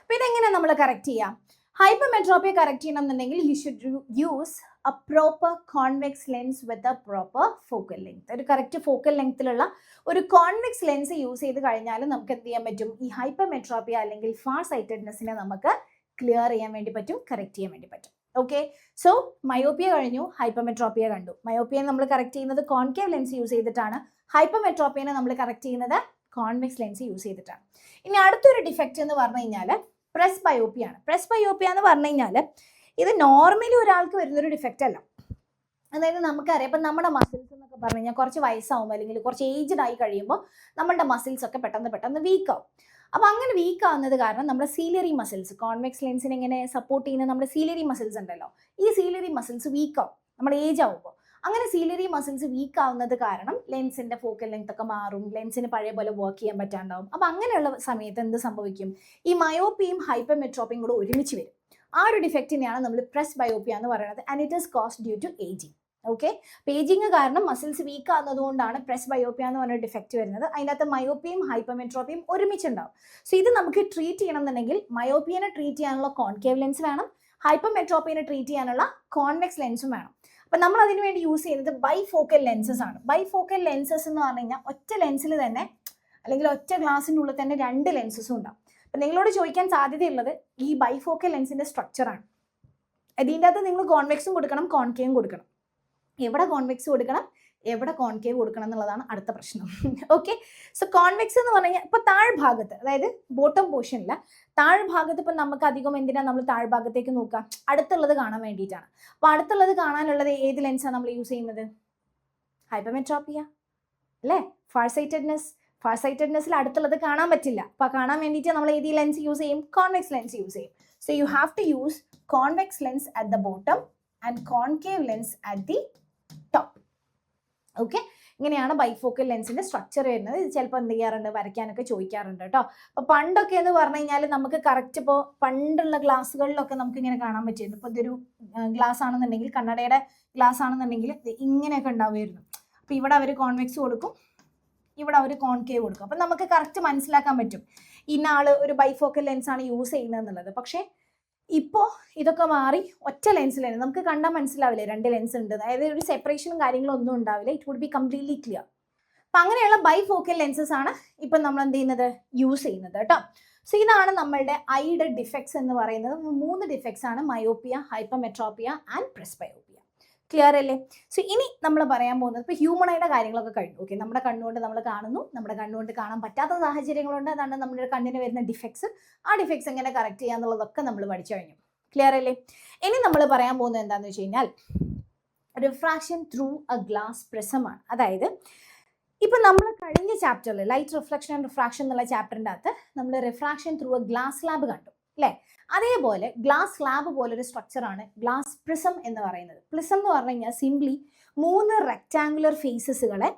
[SPEAKER 1] അപ്പോൾ ഇതെങ്ങനെ നമ്മൾ കറക്റ്റ് ചെയ്യാം? ഹൈപ്പർമെട്രോപ്പിയ കറക്റ്റ് ചെയ്യണം എന്നുണ്ടെങ്കിൽ you should use A proper convex lens with a proper focal length. ഒരു കറക്റ്റ് ഫോക്കൽ ലെങ്ത്തിലുള്ള ഒരു കോൺവെക്സ് ലെൻസ് യൂസ് ചെയ്ത് കഴിഞ്ഞാൽ നമുക്ക് എന്ത് ചെയ്യാൻ പറ്റും, ഈ ഹൈപ്പർമെട്രോപ്പിയ അല്ലെങ്കിൽ ഫാർ സൈറ്റഡ്നെസ്സിനെ നമുക്ക് ക്ലിയർ ചെയ്യാൻ വേണ്ടി പറ്റും, കറക്റ്റ് ചെയ്യാൻ വേണ്ടി പറ്റും. ഓക്കെ, സോ മയോപ്പിയ കഴിഞ്ഞു, ഹൈപ്പർമെട്രോപ്പിയ കണ്ടു. മയോപ്പിയ നമ്മൾ കറക്റ്റ് ചെയ്യുന്നത് കോൺകേവ് ലെൻസ് യൂസ് ചെയ്തിട്ടാണ്. ഹൈപ്പർമെട്രോപ്പിയനെ നമ്മൾ കറക്റ്റ് ചെയ്യുന്നത് കോൺവെക്സ് ലെൻസ് യൂസ് ചെയ്തിട്ടാണ്. ഇനി അടുത്തൊരു ഡിഫക്റ്റ് എന്ന് പറഞ്ഞു കഴിഞ്ഞാൽ പ്രസ് ബയോപ്പിയാണ്. പ്രസ് ബയോപ്പിയ എന്ന് പറഞ്ഞു കഴിഞ്ഞാൽ ഇത് നോർമലി ഒരാൾക്ക് വരുന്നൊരു ഡിഫക്റ്റ് അല്ല. അതായത് നമുക്കറിയാം, ഇപ്പം നമ്മുടെ മസിൽസ് എന്നൊക്കെ പറഞ്ഞു കഴിഞ്ഞാൽ കുറച്ച് വയസ്സാവുമ്പോൾ അല്ലെങ്കിൽ കുറച്ച് ഏജ്ഡ് ആയി കഴിയുമ്പോൾ നമ്മളുടെ മസിൽസ് ഒക്കെ പെട്ടെന്ന് വീക്ക് ആവും. അപ്പോൾ അങ്ങനെ വീക്ക് ആവുന്നത് കാരണം നമ്മുടെ സീലിയറി മസിൽസ്, കോൺവെക്സ് ലെൻസിനെ ഇങ്ങനെ സപ്പോർട്ട് ചെയ്യുന്ന നമ്മുടെ സീലിയറി മസിൽസ് ഉണ്ടല്ലോ, ഈ സീലിയറി മസിൽസ് വീക്ക് ആവും നമ്മുടെ ഏജ് ആവുമ്പോൾ. അങ്ങനെ സീലിയറി മസിൽസ് വീക്ക് ആവുന്നത് കാരണം ലെൻസിന്റെ ഫോക്കൽ ലെങ്ത് ഒക്കെ മാറും, ലെൻസിന് പഴയ പോലെ വർക്ക് ചെയ്യാൻ പറ്റാണ്ടാവും. അപ്പോൾ അങ്ങനെയുള്ള സമയത്ത് എന്ത് സംഭവിക്കും, ഈ മയോപ്പിയും ഹൈപ്പർമെട്രോപ്പിയും കൂടെ ഒരുമിച്ച് വരും. ആ ഒരു ഡിഫക്റ്റിനെയാണ് നമ്മൾ പ്രസ് ബയോപ്പിയ എന്ന് പറയുന്നത്. And it is caused due to ageing. Okay, പേജിങ് കാരണം മസിൽസ് വീക്ക് ആകുന്നതുകൊണ്ടാണ് പ്രസ് ബയോപ്പിയ എന്ന് പറഞ്ഞ ഡിഫക്റ്റ് വരുന്നത്. അതിനകത്ത് മയോപ്പിയും ഹൈപ്പർമെട്രോപ്പിയും ഒരുമിച്ചുണ്ടാവും. സോ ഇത് നമുക്ക് ട്രീറ്റ് ചെയ്യണം എന്നുണ്ടെങ്കിൽ മയോപ്പിയനെ ട്രീറ്റ് ചെയ്യാനുള്ള കോൺകേവ് ലെൻസ് വേണം, ഹൈപ്പർമെട്രോപ്പിയനെ ട്രീറ്റ് ചെയ്യാനുള്ള കോൺവെക്സ് ലെൻസും വേണം. അപ്പം നമ്മൾ അതിന് വേണ്ടി യൂസ് ചെയ്യുന്നത് ബൈഫോക്കൽ ലെൻസസ് ആണ്. ബൈഫോക്കൽ ലെൻസസ് എന്ന് പറഞ്ഞു കഴിഞ്ഞാൽ ഒറ്റ ലെൻസിൽ തന്നെ അല്ലെങ്കിൽ ഒറ്റ ഗ്ലാസിൻ്റെ ഉള്ളിൽ തന്നെ 2 ലെൻസസും ഉണ്ടാവും. അപ്പം നിങ്ങളോട് ചോദിക്കാൻ സാധ്യതയുള്ളത് ഈ ബൈഫോക്കൽ ലെൻസിന്റെ സ്ട്രക്ചറാണ്. ഇതിൻ്റെ അകത്ത് നിങ്ങൾ കോൺവെക്സും കൊടുക്കണം, കോൺകേവും കൊടുക്കണം. എവിടെ കോൺവെക്സ് കൊടുക്കണം, എവിടെ കോൺകേവ് കൊടുക്കണം എന്നുള്ളതാണ് അടുത്ത പ്രശ്നം. ഓക്കെ, സോ കോൺവെക്സ് എന്ന് പറഞ്ഞു കഴിഞ്ഞാൽ ഇപ്പോൾ താഴ്ഭാഗത്ത്, അതായത് ബോട്ടം പോർഷനിൽ താഴ്ഭാഗത്ത് ഇപ്പം നമുക്ക് അധികം എന്തിനാണ് നമ്മൾ താഴ്ഭാഗത്തേക്ക് നോക്കാം, അടുത്തുള്ളത് കാണാൻ വേണ്ടിയിട്ടാണ്. അപ്പോൾ അടുത്തുള്ളത് കാണാനുള്ളത് ഏത് ലെൻസാണ് നമ്മൾ യൂസ് ചെയ്യുന്നത്, ഹൈപ്പർമെട്രോപ്പിയ അല്ലേ. ഫാർ സൈറ്റഡ്നെസ്സിൽ അടുത്തുള്ളത് കാണാൻ പറ്റില്ല. അപ്പോൾ കാണാൻ വേണ്ടിയിട്ട് നമ്മൾ ഏത് ലെൻസ് യൂസ് ചെയ്യും, കോൺവെക്സ് ലെൻസ് യൂസ് ചെയ്യും. So you have to use convex lens at the bottom and concave lens at the top. Okay, ഇങ്ങനെയാണ് ബൈഫോക്കൽ ലെൻസിന്റെ സ്ട്രക്ചർ വരുന്നത്. ഇത് ചിലപ്പോൾ എന്ത് ചെയ്യാറുണ്ട്, വരയ്ക്കാനൊക്കെ ചോദിക്കാറുണ്ട് കേട്ടോ. അപ്പോൾ പണ്ടൊക്കെ എന്ന് പറഞ്ഞു കഴിഞ്ഞാൽ നമുക്ക് കറക്റ്റ് ഇപ്പോൾ പണ്ടുള്ള ഗ്ലാസ്സുകളിലൊക്കെ നമുക്ക് ഇങ്ങനെ കാണാൻ പറ്റിയിരുന്നു. ഇപ്പോൾ ഇതൊരു ഗ്ലാസ് ആണെന്നുണ്ടെങ്കിൽ, കണ്ണടയുടെ ഗ്ലാസ് ആണെന്നുണ്ടെങ്കിൽ ഇങ്ങനെയൊക്കെ ഉണ്ടാവുമായിരുന്നു. അപ്പോൾ ഇവിടെ അവർ കോൺവെക്സ് കൊടുക്കും, ഇവിടെ അവർ കോൺകേവ് കൊടുക്കും. അപ്പം നമുക്ക് കറക്റ്റ് മനസ്സിലാക്കാൻ പറ്റും ഇന്ന ആൾ ഒരു ബൈഫോക്കൽ ലെൻസാണ് യൂസ് ചെയ്യുന്നത് എന്നുള്ളത്. പക്ഷേ ഇപ്പോൾ ഇതൊക്കെ മാറി ഒറ്റ ലെൻസിലാണ്, നമുക്ക് കണ്ടാൽ മനസ്സിലാവില്ലേ 2 ലെൻസ് ഉണ്ട്, അതായത് ഒരു സെപ്പറേഷനും കാര്യങ്ങളും ഒന്നും ഉണ്ടാവില്ല. It would be completely clear. അപ്പം അങ്ങനെയുള്ള ബൈഫോക്കൽ ലെൻസസ് ആണ് ഇപ്പം നമ്മൾ എന്ത് ചെയ്യുന്നത്, യൂസ് ചെയ്യുന്നത് കേട്ടോ. സോ ഇതാണ് നമ്മളുടെ ഐയുടെ ഡിഫക്ട്സ് എന്ന് പറയുന്നത്. 3 ഡിഫക്ട്സ് ആണ്: മയോപ്പിയ, ഹൈപ്പർമെട്രോപ്പിയ ആൻഡ് പ്രെസ്ബയോപ്പിയ. ക്ലിയർ അല്ലേ? സോ ഇനി നമ്മൾ പറയാൻ പോകുന്നത് ഇപ്പോൾ ഹ്യൂമൺ ഐയുടെ കാര്യങ്ങളൊക്കെ കഴിഞ്ഞു. ഓക്കെ, നമ്മുടെ കണ്ണുകൊണ്ട് നമ്മൾ കാണുന്നു, നമ്മുടെ കണ്ണുകൊണ്ട് കാണാൻ പറ്റാത്ത സാഹചര്യങ്ങളുണ്ട്, അതാണ് നമ്മുടെ കണ്ണിന് വരുന്ന ഡിഫക്ട്സ്. ആ ഡിഫക്ട്സ് എങ്ങനെ കറക്റ്റ് ചെയ്യാന്നുള്ളതൊക്കെ നമ്മൾ പഠിച്ചു കഴിഞ്ഞു. ക്ലിയർ അല്ലേ? ഇനി നമ്മൾ പറയാൻ പോകുന്നത് എന്താണെന്ന് വെച്ച് കഴിഞ്ഞാൽ റിഫ്രാക്ഷൻ ത്രൂ എ ഗ്ലാസ് പ്രിസമാണ്. അതായത് ഇപ്പം നമ്മൾ കഴിഞ്ഞ ചാപ്റ്ററിൽ ലൈറ്റ് റിഫ്ലക്ഷൻ ആൻഡ് റിഫ്രാക്ഷൻ എന്നുള്ള ചാപ്റ്ററിൻ്റെ അകത്ത് നമ്മൾ refraction through A glass slab കണ്ടു അല്ലേ? അതേപോലെ ഗ്ലാസ് സ്ലാബ് പോലൊരു സ്ട്രക്ചറാണ് ഗ്ലാസ് പ്രിസം എന്ന് പറയുന്നത്. പ്രിസം എന്ന് പറഞ്ഞു കഴിഞ്ഞാൽ സിംപ്ലി 3 റെക്ടാങ്കുലർ ഫേസസുകളെ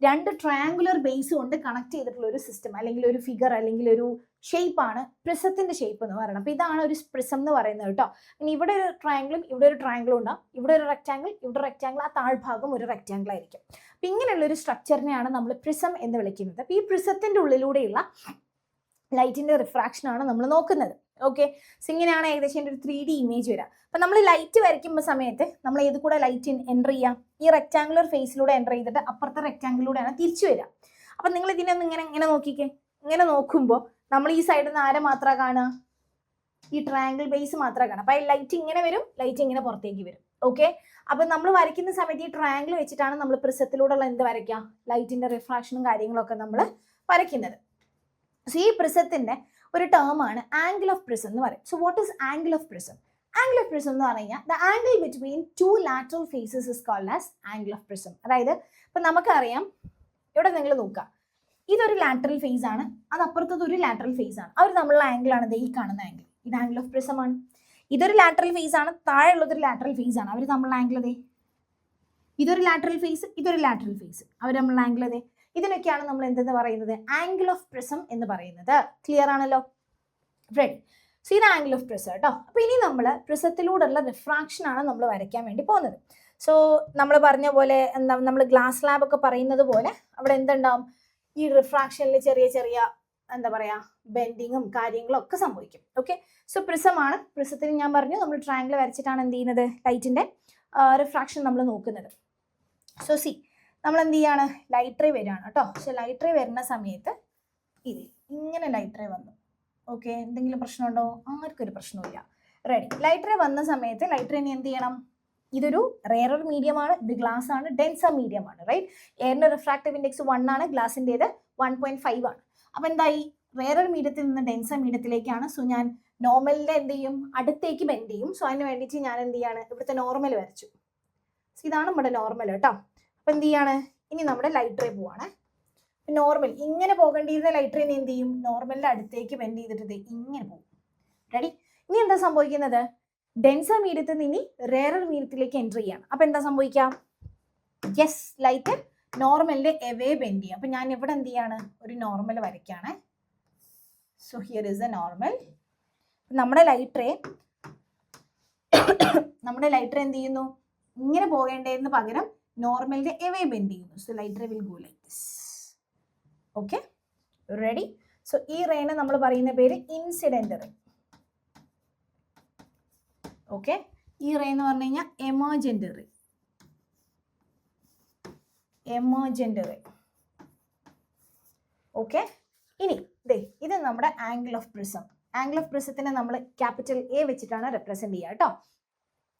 [SPEAKER 1] 2 ട്രയാങ്കുലർ ബേസ് കൊണ്ട് കണക്ട് ചെയ്തിട്ടുള്ള ഒരു സിസ്റ്റം, അല്ലെങ്കിൽ ഒരു ഫിഗർ, അല്ലെങ്കിൽ ഒരു ഷേപ്പാണ് പ്രിസത്തിന്റെ ഷേപ്പ് എന്ന് പറയുന്നത്. അപ്പോൾ ഇതാണ് ഒരു പ്രിസം എന്ന് പറയുന്നത് കേട്ടോ. ഇനി ഇവിടെ ഒരു ട്രയാങ്കിളും ഇവിടെ ഒരു ട്രയാങ്കിളും ഉണ്ടാവും, ഇവിടെ ഒരു റെക്ടാങ്കിൾ, ഇവിടെ റെക്ടാങ്കിൾ, ആ താഴ്ഭാഗം ഒരു റെക്ടാങ്കിൾ ആയിരിക്കും. അപ്പം ഇങ്ങനെയുള്ള ഒരു സ്ട്രക്ചറിനെയാണ് നമ്മൾ പ്രിസം എന്ന് വിളിക്കുന്നത്. അപ്പോൾ ഈ പ്രിസത്തിന്റെ ഉള്ളിലൂടെയുള്ള ലൈറ്റിന്റെ റിഫ്രാക്ഷൻ ആണ് നമ്മൾ നോക്കുന്നത്. ഓക്കെ, സോ ഇങ്ങനെയാണ് ഏകദേശം ഒരു 3D ഇമേജ് വരിക. അപ്പം നമ്മൾ ലൈറ്റ് വരയ്ക്കുമ്പോൾ സമയത്ത് നമ്മൾ ഏത് കൂടെ ലൈറ്റ് എൻ്റർ ചെയ്യാം? ഈ റെക്ടാങ്കുലർ ഫേസിലൂടെ എൻ്റർ ചെയ്തിട്ട് അപ്പുറത്തെ റെക്ടാങ്കിലൂടെയാണ് തിരിച്ചു വരിക. അപ്പം നിങ്ങൾ ഇതിനൊന്ന് ഇങ്ങനെ നോക്കിക്കേ. ഇങ്ങനെ നോക്കുമ്പോൾ നമ്മൾ ഈ സൈഡിൽ നിന്ന് ആരെ മാത്രമാണ് കാണുക? ഈ ട്രയാങ്കിൾ ബേസ് മാത്രമാണ് കാണുക. അപ്പം ലൈറ്റ് ഇങ്ങനെ വരും, ലൈറ്റ് ഇങ്ങനെ പുറത്തേക്ക് വരും. ഓക്കെ, അപ്പം നമ്മൾ വരയ്ക്കുന്ന സമയത്ത് ഈ ട്രയാങ്കിൾ വെച്ചിട്ടാണ് നമ്മൾ പ്രിസത്തിലൂടെയുള്ള എന്ത് വരയ്ക്കുക? ലൈറ്റിന്റെ റിഫ്രാക്ഷനും കാര്യങ്ങളൊക്കെ നമ്മൾ വരയ്ക്കുന്നത്. സോ ഈ പ്രിസത്തിന്റെ ഒരു ടേം ആണ് ആംഗിൾ ഓഫ് പ്രിസം എന്ന് പറയും. So what is angle of prism? Angle of prism എന്ന് പറഞ്ഞു കഴിഞ്ഞാൽ the angle between 2 lateral faces is called as angle of prism. അതായത് ഇപ്പം നമുക്കറിയാം, ഇവിടെ നിങ്ങൾ നോക്കുക, ഇതൊരു ലാറ്ററൽ ഫേസ് ആണ്, അത് അപ്പുറത്തത് ഒരു ലാറ്ററൽ ഫേസ് ആണ്. അവർ തമ്മിലുള്ള ആംഗിൾ ആണ് ഈ കാണുന്ന ആംഗിൾ. ഇത് ആംഗിൾ ഓഫ് പ്രിസം ആണ്. ഇതൊരു ലാറ്ററൽ ഫേസ് ആണ്, താഴെയുള്ളതൊരു ലാറ്ററൽ ഫേസ് ആണ്. അവർ തമ്മിലുള്ള ആംഗിൾ അതെ. ഇതൊരു ലാറ്ററൽ ഫേസ്, ഇതൊരു ലാറ്ററൽ ഫേസ്, അവർ തമ്മിലുള്ള ആംഗിൾ അതെ. ഇതിനൊക്കെയാണ് നമ്മൾ എന്തെന്ന് പറയുന്നത്? ആംഗിൾ ഓഫ് പ്രിസം എന്ന് പറയുന്നത്. ക്ലിയർ ആണല്ലോ? റെഡി. സോ ഇത് ആംഗിൾ ഓഫ് പ്രിസം കേട്ടോ. അപ്പോൾ ഇനി നമ്മൾ പ്രിസത്തിലൂടെയുള്ള റിഫ്രാക്ഷൻ ആണ് നമ്മൾ വരയ്ക്കാൻ വേണ്ടി പോകുന്നത്. സോ നമ്മൾ പറഞ്ഞ പോലെ എന്താ, നമ്മൾ ഗ്ലാസ് ലാബ് ഒക്കെ പറയുന്നത് പോലെ അവിടെ എന്തുണ്ടാവും? ഈ റിഫ്രാക്ഷനിൽ ചെറിയ ചെറിയ എന്താ പറയുക, ബെൻഡിങ്ങും കാര്യങ്ങളും ഒക്കെ സംഭവിക്കും. Okay, so പ്രിസമാണ്. പ്രിസത്തിന് ഞാൻ പറഞ്ഞു നമ്മൾ ട്രയാങ്കിൾ വരച്ചിട്ടാണ് എന്ത് ചെയ്യുന്നത്? ലൈറ്റിന്റെ റിഫ്രാക്ഷൻ നമ്മൾ നോക്കുന്നത്. സോ സി, നമ്മൾ എന്ത് ചെയ്യാണ്? ലൈറ്റ് റേ വരികയാണ് കേട്ടോ. പക്ഷെ ലൈറ്റ് റേ വരുന്ന സമയത്ത് ഇത് ഇങ്ങനെ ലൈറ്റ് റേ വന്നു. ഓക്കെ, എന്തെങ്കിലും പ്രശ്നമുണ്ടോ? ആർക്കൊരു പ്രശ്നമില്ല. റെഡി. ലൈറ്റ് റേ വന്ന സമയത്ത് ലൈറ്റ് റേനെ എന്ത് ചെയ്യണം? ഇതൊരു റെയറർ മീഡിയമാണ്, ഇത് ഗ്ലാസ് ആണ്, ഡെൻസർ മീഡിയമാണ്. റൈറ്റ്. എയറിന്റെ റിഫ്രാക്റ്റീവ് ഇൻഡെക്സ് 1 ആണ്, ഗ്ലാസിൻ്റെത് 1.5 ആണ്. അപ്പം എന്തായി? റെയറർ മീഡിയത്തിൽ നിന്ന് ഡെൻസർ മീഡിയത്തിലേക്കാണ്. സോ ഞാൻ നോർമലിന്റെ എന്ത് ചെയ്യും? അടുത്തേക്ക് ബെൻഡ് ചെയ്യും. സോ അതിന് വേണ്ടിയിട്ട് ഞാൻ എന്ത് ചെയ്യാണ്? ഇവിടുത്തെ നോർമൽ വരച്ചു. ഇതാണ് നമ്മുടെ നോർമൽ കേട്ടോ. അപ്പം എന്ത് ചെയ്യാണ്? ഇനി നമ്മുടെ ലൈറ്റ് റേ പോവാണ്. നോർമൽ ഇങ്ങനെ പോകേണ്ടിയിരുന്ന ലൈറ്റ് റേനെ എന്ത് ചെയ്യും? നോർമലിന്റെ അടുത്തേക്ക് ബെൻഡ് ചെയ്തിട്ട് ഇങ്ങനെ പോകും. റെഡി. ഇനി എന്താ സംഭവിക്കുന്നത്? ഡെൻസർ മീഡിയത്തിൽ നിന്ന് ഇനി റെയറർ മീഡിയത്തിലേക്ക് എൻ്റർ ചെയ്യാണ്. അപ്പം എന്താ സംഭവിക്കാം? യെസ്, ലൈറ്റ് നോർമലിന്റെ എവേ ബെൻഡ് ചെയ്യും. അപ്പം ഞാൻ ഇവിടെ എന്ത് ചെയ്യാണ്? ഒരു നോർമൽ വരയ്ക്കാണ്. So here is a normal. നമ്മുടെ ലൈറ്റ് റേ എന്ത് ചെയ്യുന്നു? ഇങ്ങനെ പോകേണ്ടതിന് പകരം നോർമലിന്റെ എവേ ബെൻഡ് ചെയ്യുന്നു. So light ray will go like this. Okay, ready. So ഈ റേനെ നമ്മൾ പറയുന്ന പേര് ഇൻസിഡന്റ് റേ. ഓക്കെ, ഈ റേ എന്ന് പറഞ്ഞു കഴിഞ്ഞാൽ എമർജന്റ് റേ. ഓക്കെ, ഇനി ഇത് നമ്മുടെ angle of prism. Angle of പ്രിസത്തിനെ നമ്മൾ ക്യാപിറ്റൽ എ വെച്ചിട്ടാണ് റെപ്രസെന്റ് ചെയ്യുക കേട്ടോ.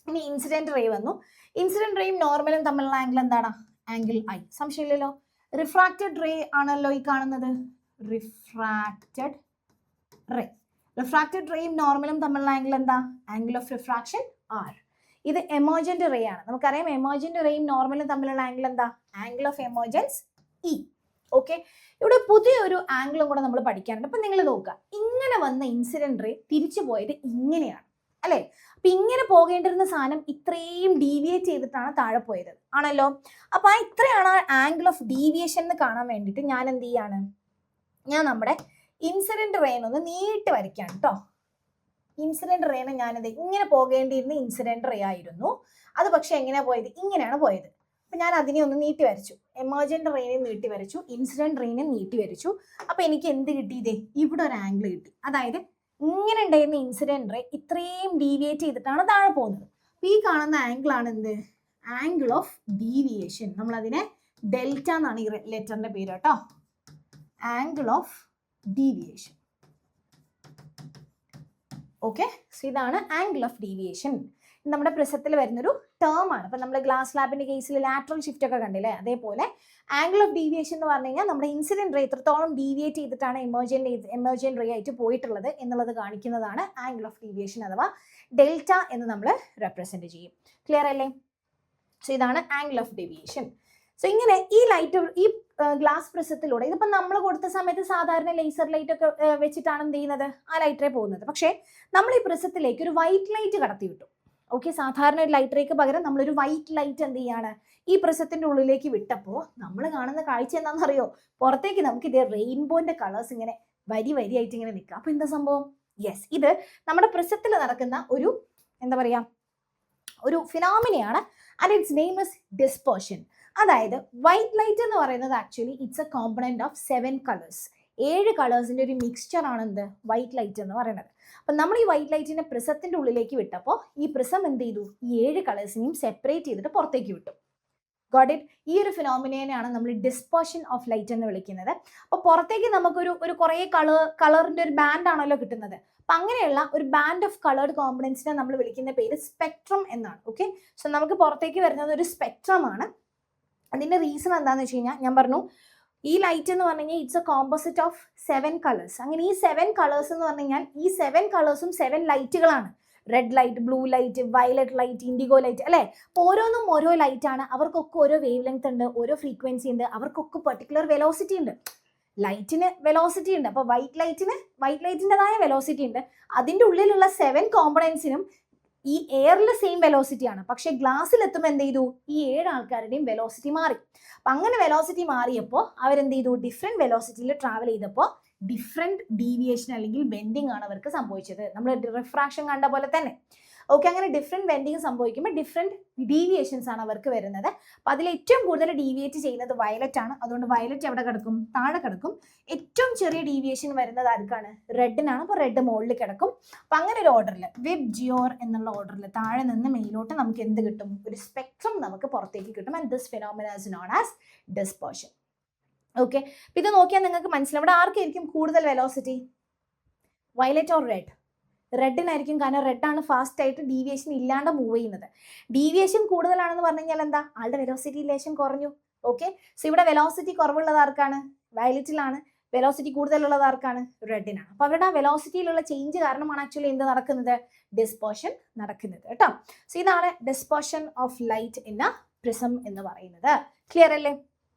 [SPEAKER 1] ഇനി ഇൻസിഡന്റ് റേ വന്നു. ഇൻസിഡന്റ് റേയും നോർമലും തമ്മിലുള്ള ആംഗിൾ എന്താണ്? Angle I. സംശയമില്ലല്ലോ. റിഫ്രാക്റ്റഡ് റേ ആണല്ലോ ഈ കാണുന്നത്. റിഫ്രാക്റ്റഡ് റേയും നോർമലും തമ്മിലുള്ള ആംഗിൾ എന്താ? Angle of refraction R. ഇത് എമർജന്റ് റേ ആണ്. നമുക്കറിയാം എമർജന്റ് റേയും നോർമലും തമ്മിലുള്ള ആംഗിൾ എന്താ? Angle of emergence E. Okay, ഇവിടെ പുതിയൊരു ആംഗിളും കൂടെ നമ്മൾ പഠിക്കാനുണ്ട്. അപ്പം നിങ്ങൾ നോക്കുക, ഇങ്ങനെ വന്ന ഇൻസിഡന്റ് റേ തിരിച്ചു പോയത് ഇങ്ങനെയാണ് അല്ലേ? അപ്പൊ ഇങ്ങനെ പോകേണ്ടിരുന്ന സാധനം ഇത്രയും ഡീവിയേറ്റ് ചെയ്തിട്ടാണ് താഴെ പോയത് ആണല്ലോ. അപ്പൊ ഇത്രയാണ് ആംഗിൾ ഓഫ് ഡീവിയേഷൻ എന്ന് കാണാൻ വേണ്ടിയിട്ട് ഞാൻ എന്ത് ചെയ്യാണ്? ഞാൻ നമ്മുടെ ഇൻസിഡന്റ് റേനെ ഒന്ന് നീട്ടി വരയ്ക്കാണ് കേട്ടോ. ഇൻസിഡന്റ് റേനെ ഞാനത് ഇങ്ങനെ പോകേണ്ടിയിരുന്ന ഇൻസിഡന്റ് റേ ആയിരുന്നു. അത് പക്ഷെ എങ്ങനെയാ പോയത്? ഇങ്ങനെയാണ് പോയത്. അപ്പൊ ഞാൻ അതിനെ ഒന്ന് നീട്ടി വരച്ചു. എമർജന്റ് റേനെ നീട്ടി വരച്ചു, ഇൻസിഡന്റ് റേനെ നീട്ടി വരച്ചു. അപ്പൊ എനിക്ക് എന്ത് കിട്ടിയതേ? ഇവിടെ ഒരു ആംഗിൾ കിട്ടി. അതായത് ഇങ്ങനെ ഉണ്ടായിരുന്ന ഇൻസിഡന്റ് റേ ഇത്രയും ഡീവിയേറ്റ് ചെയ്തിട്ടാണ് താഴെ പോകുന്നത്. അപ്പൊ ഈ കാണുന്ന ആംഗിൾ ആണ് എന്ത്? Angle of deviation. നമ്മൾ അതിനെ ഡെൽറ്റ എന്നാണ് ഈ ലെറ്ററിന്റെ പേര് കേട്ടോ. Angle of deviation. Okay, so ഇതാണ് ആംഗിൾ ഓഫ് ഡീവിയേഷൻ. നമ്മുടെ പ്രിസത്തിൽ വരുന്നൊരു ടേം ആണ്. ഇപ്പം നമ്മൾ ഗ്ലാസ് സ്ലാബിന്റെ കേസിൽ ലാറ്ററൽ ഷിഫ്റ്റ് ഒക്കെ കണ്ടില്ലേ, അതേപോലെ ആംഗിൾ ഓഫ് ഡീവിയേഷൻ എന്ന് പറഞ്ഞു കഴിഞ്ഞാൽ നമ്മുടെ ഇൻസിഡന്റ് റേ എത്രത്തോളം ഡീവിയേറ്റ് ചെയ്തിട്ടാണ് എമർജന്റ് റേ ആയിട്ട് പോയിട്ടുള്ളത് എന്നുള്ളത് കാണിക്കുന്നതാണ് ആംഗിൾ ഓഫ് ഡീവിയേഷൻ അഥവാ ഡെൽറ്റ എന്ന് നമ്മൾ റെപ്രസെന്റ് ചെയ്യും. ക്ലിയർ അല്ലേ? സോ ഇതാണ് ആംഗിൾ ഓഫ് ഡീവിയേഷൻ. സോ ഇങ്ങനെ ഈ ലൈറ്റ് ഈ ഗ്ലാസ് പ്രിസത്തിലൂടെ, ഇതിപ്പോൾ നമ്മൾ കൊടുത്ത സമയത്ത് സാധാരണ ലേസർ ലൈറ്റ് ഒക്കെ വെച്ചിട്ടാണ് എന്ത് ചെയ്യുന്നത്, ആ ലൈറ്ററേ പോകുന്നത്. പക്ഷേ നമ്മൾ ഈ പ്രിസത്തിലേക്ക് ഒരു വൈറ്റ് ലൈറ്റ് കടത്തി വിട്ടു. ഓക്കെ, സാധാരണ ഒരു ലൈറ്റ് റേക്ക് പകരം നമ്മളൊരു വൈറ്റ് ലൈറ്റ് എന്ത് ചെയ്യാണ് ഈ പ്രിസത്തിന്റെ ഉള്ളിലേക്ക് വിട്ടപ്പോൾ നമ്മൾ കാണുന്ന കാഴ്ച എന്താണെന്നറിയോ? പുറത്തേക്ക് നമുക്ക് ഇതേ റെയിൻബോന്റെ കളേഴ്സ് ഇങ്ങനെ വരി വരിയായിട്ട് ഇങ്ങനെ നിൽക്കുക. അപ്പൊ എന്താ സംഭവം? യെസ്, ഇത് നമ്മുടെ പ്രിസത്തിൽ നടക്കുന്ന ഒരു എന്താ പറയാ ഒരു ഫിനോമിനയാണ്. And its name is dispersion. അതായത് വൈറ്റ് ലൈറ്റ് എന്ന് പറയുന്നത് actually it's a component of 7 colours. 7 കളേഴ്സിന്റെ ഒരു മിക്സ്ചർ ആണ് എന്ത് വൈറ്റ് ലൈറ്റ് എന്ന് പറയുന്നത്. അപ്പം നമ്മൾ ഈ വൈറ്റ് ലൈറ്റിനെ പ്രിസത്തിന്റെ ഉള്ളിലേക്ക് വിട്ടപ്പോൾ ഈ പ്രിസം എന്ത് ചെയ്തു, ഈ 7 കളേഴ്സിനെയും സെപ്പറേറ്റ് ചെയ്തിട്ട് പുറത്തേക്ക് വിട്ടു. Got it? ഈ ഒരു ഫിനോമിനയാണ് നമ്മൾ ഡിസ്പേർഷൻ ഓഫ് ലൈറ്റ് എന്ന് വിളിക്കുന്നത്. അപ്പോൾ പുറത്തേക്ക് നമുക്കൊരു കുറേ കളറിന്റെ ഒരു ബാൻഡ് ആണല്ലോ കിട്ടുന്നത്. അപ്പം അങ്ങനെയുള്ള ഒരു ബാൻഡ് ഓഫ് കളേർഡ് കോമ്പണൻസിനെ നമ്മൾ വിളിക്കുന്ന പേര് സ്പെക്ട്രം എന്നാണ്. ഓക്കെ, സോ നമുക്ക് പുറത്തേക്ക് വരുന്നത് ഒരു സ്പെക്ട്രം ആണ്. അതിന്റെ റീസൺ എന്താണെന്ന് വെച്ച് കഴിഞ്ഞാൽ ഞാൻ പറഞ്ഞു ഈ ലൈറ്റ് എന്ന് പറഞ്ഞു കഴിഞ്ഞാൽ it's A composite of 7 colours. അങ്ങനെ ഈ 7 കളേഴ്സ് എന്ന് പറഞ്ഞു കഴിഞ്ഞാൽ ഈ 7 കളേഴ്സും 7 ലൈറ്റുകളാണ്. Red light, blue light, violet light, indigo light അല്ലേ? അപ്പോൾ ഓരോന്നും ഓരോ ലൈറ്റ് ആണ്. അവർക്കൊക്കെ ഓരോ വേവ് ലെങ്ത് ഉണ്ട്, ഓരോ ഫ്രീക്വൻസി ഉണ്ട്, അവർക്കൊക്കെ പെർട്ടിക്കുലർ വെലോസിറ്റി ഉണ്ട്. ലൈറ്റിന് വെലോസിറ്റി ഉണ്ട്. അപ്പോൾ വൈറ്റ് ലൈറ്റിൻ്റെതായ വെലോസിറ്റി ഉണ്ട്. അതിൻ്റെ ഉള്ളിലുള്ള 7 കോമ്പണൻസിനും ഈ എയറിൽ സെയിം വെലോസിറ്റി ആണ്. പക്ഷേ ഗ്ലാസ്സിൽ എത്തുമ്പോൾ എന്ത് ചെയ്തു, ഈ 7 ആൾക്കാരുടെയും വെലോസിറ്റി മാറി. അപ്പം അങ്ങനെ വെലോസിറ്റി മാറിയപ്പോൾ അവരെന്ത് ചെയ്തു, ഡിഫറെൻറ്റ് വെലോസിറ്റിയിൽ ട്രാവൽ ചെയ്തപ്പോൾ ഡിഫറെൻറ്റ് ഡീവിയേഷൻ അല്ലെങ്കിൽ ബെൻഡിങ് ആണ് അവർക്ക് സംഭവിച്ചത്. നമ്മൾ റിഫ്രാക്ഷൻ കണ്ട പോലെ തന്നെ. ഓക്കെ, അങ്ങനെ ഡിഫറെൻറ്റ് ബെൻഡിങ് സംഭവിക്കുമ്പോൾ ഡിഫറെൻറ്റ് ഡീവിയേഷൻസ് ആണ് അവർക്ക് വരുന്നത്. അപ്പോൾ അതിൽ ഏറ്റവും കൂടുതൽ ഡീവിയേറ്റ് ചെയ്യുന്നത് വയലറ്റ് ആണ്. അതുകൊണ്ട് വയലറ്റ് എവിടെ കിടക്കും, താഴെ കിടക്കും. ഏറ്റവും ചെറിയ ഡീവിയേഷൻ വരുന്നത് ആർക്കാണ്, റെഡിനാണ്. അപ്പോൾ റെഡ് മുകളിൽ കിടക്കും. അപ്പം അങ്ങനെ ഒരു ഓർഡറിൽ വിബ് ജിയോർ എന്നുള്ള ഓർഡറിൽ താഴെ നിന്ന് മേലോട്ട് നമുക്ക് എന്ത് കിട്ടും, ഒരു സ്പെക്ട്രം നമുക്ക് പുറത്തേക്ക് കിട്ടും. And this phenomena is known as dispersion. Okay, ഇത് നോക്കിയാൽ നിങ്ങൾക്ക് മനസ്സിലാവും ഇവിടെ ആർക്കായിരിക്കും കൂടുതൽ വെലോസിറ്റി, വയലറ്റ് ഓർ റെഡ്? റെഡിനായിരിക്കും. കാരണം റെഡാണ് ഫാസ്റ്റ് ആയിട്ട് ഡീവിയേഷൻ ഇല്ലാണ്ട് മൂവ് ചെയ്യുന്നത്. ഡീവിയേഷൻ കൂടുതലാണെന്ന് പറഞ്ഞു കഴിഞ്ഞാൽ എന്താ, ആളുടെ വെലോസിറ്റി ലേശം കുറഞ്ഞു. ഓക്കെ, സോ ഇവിടെ വെലോസിറ്റി കുറവുള്ളത് ആർക്കാണ്, വയലറ്റിലാണ്. വെലോസിറ്റി കൂടുതലുള്ളത് ആർക്കാണ്, റെഡിനാണ്. അപ്പോൾ അവരുടെ ആ വെലോസിറ്റിയിലുള്ള ചേഞ്ച് കാരണമാണ് ആക്ച്വലി എന്ത് നടക്കുന്നത്, ഡിസ്പേർഷൻ നടക്കുന്നത് കേട്ടോ. സോ ഇതാണ് dispersion of light in A prism എന്ന് പറയുന്നത്. ക്ലിയർ അല്ലേ?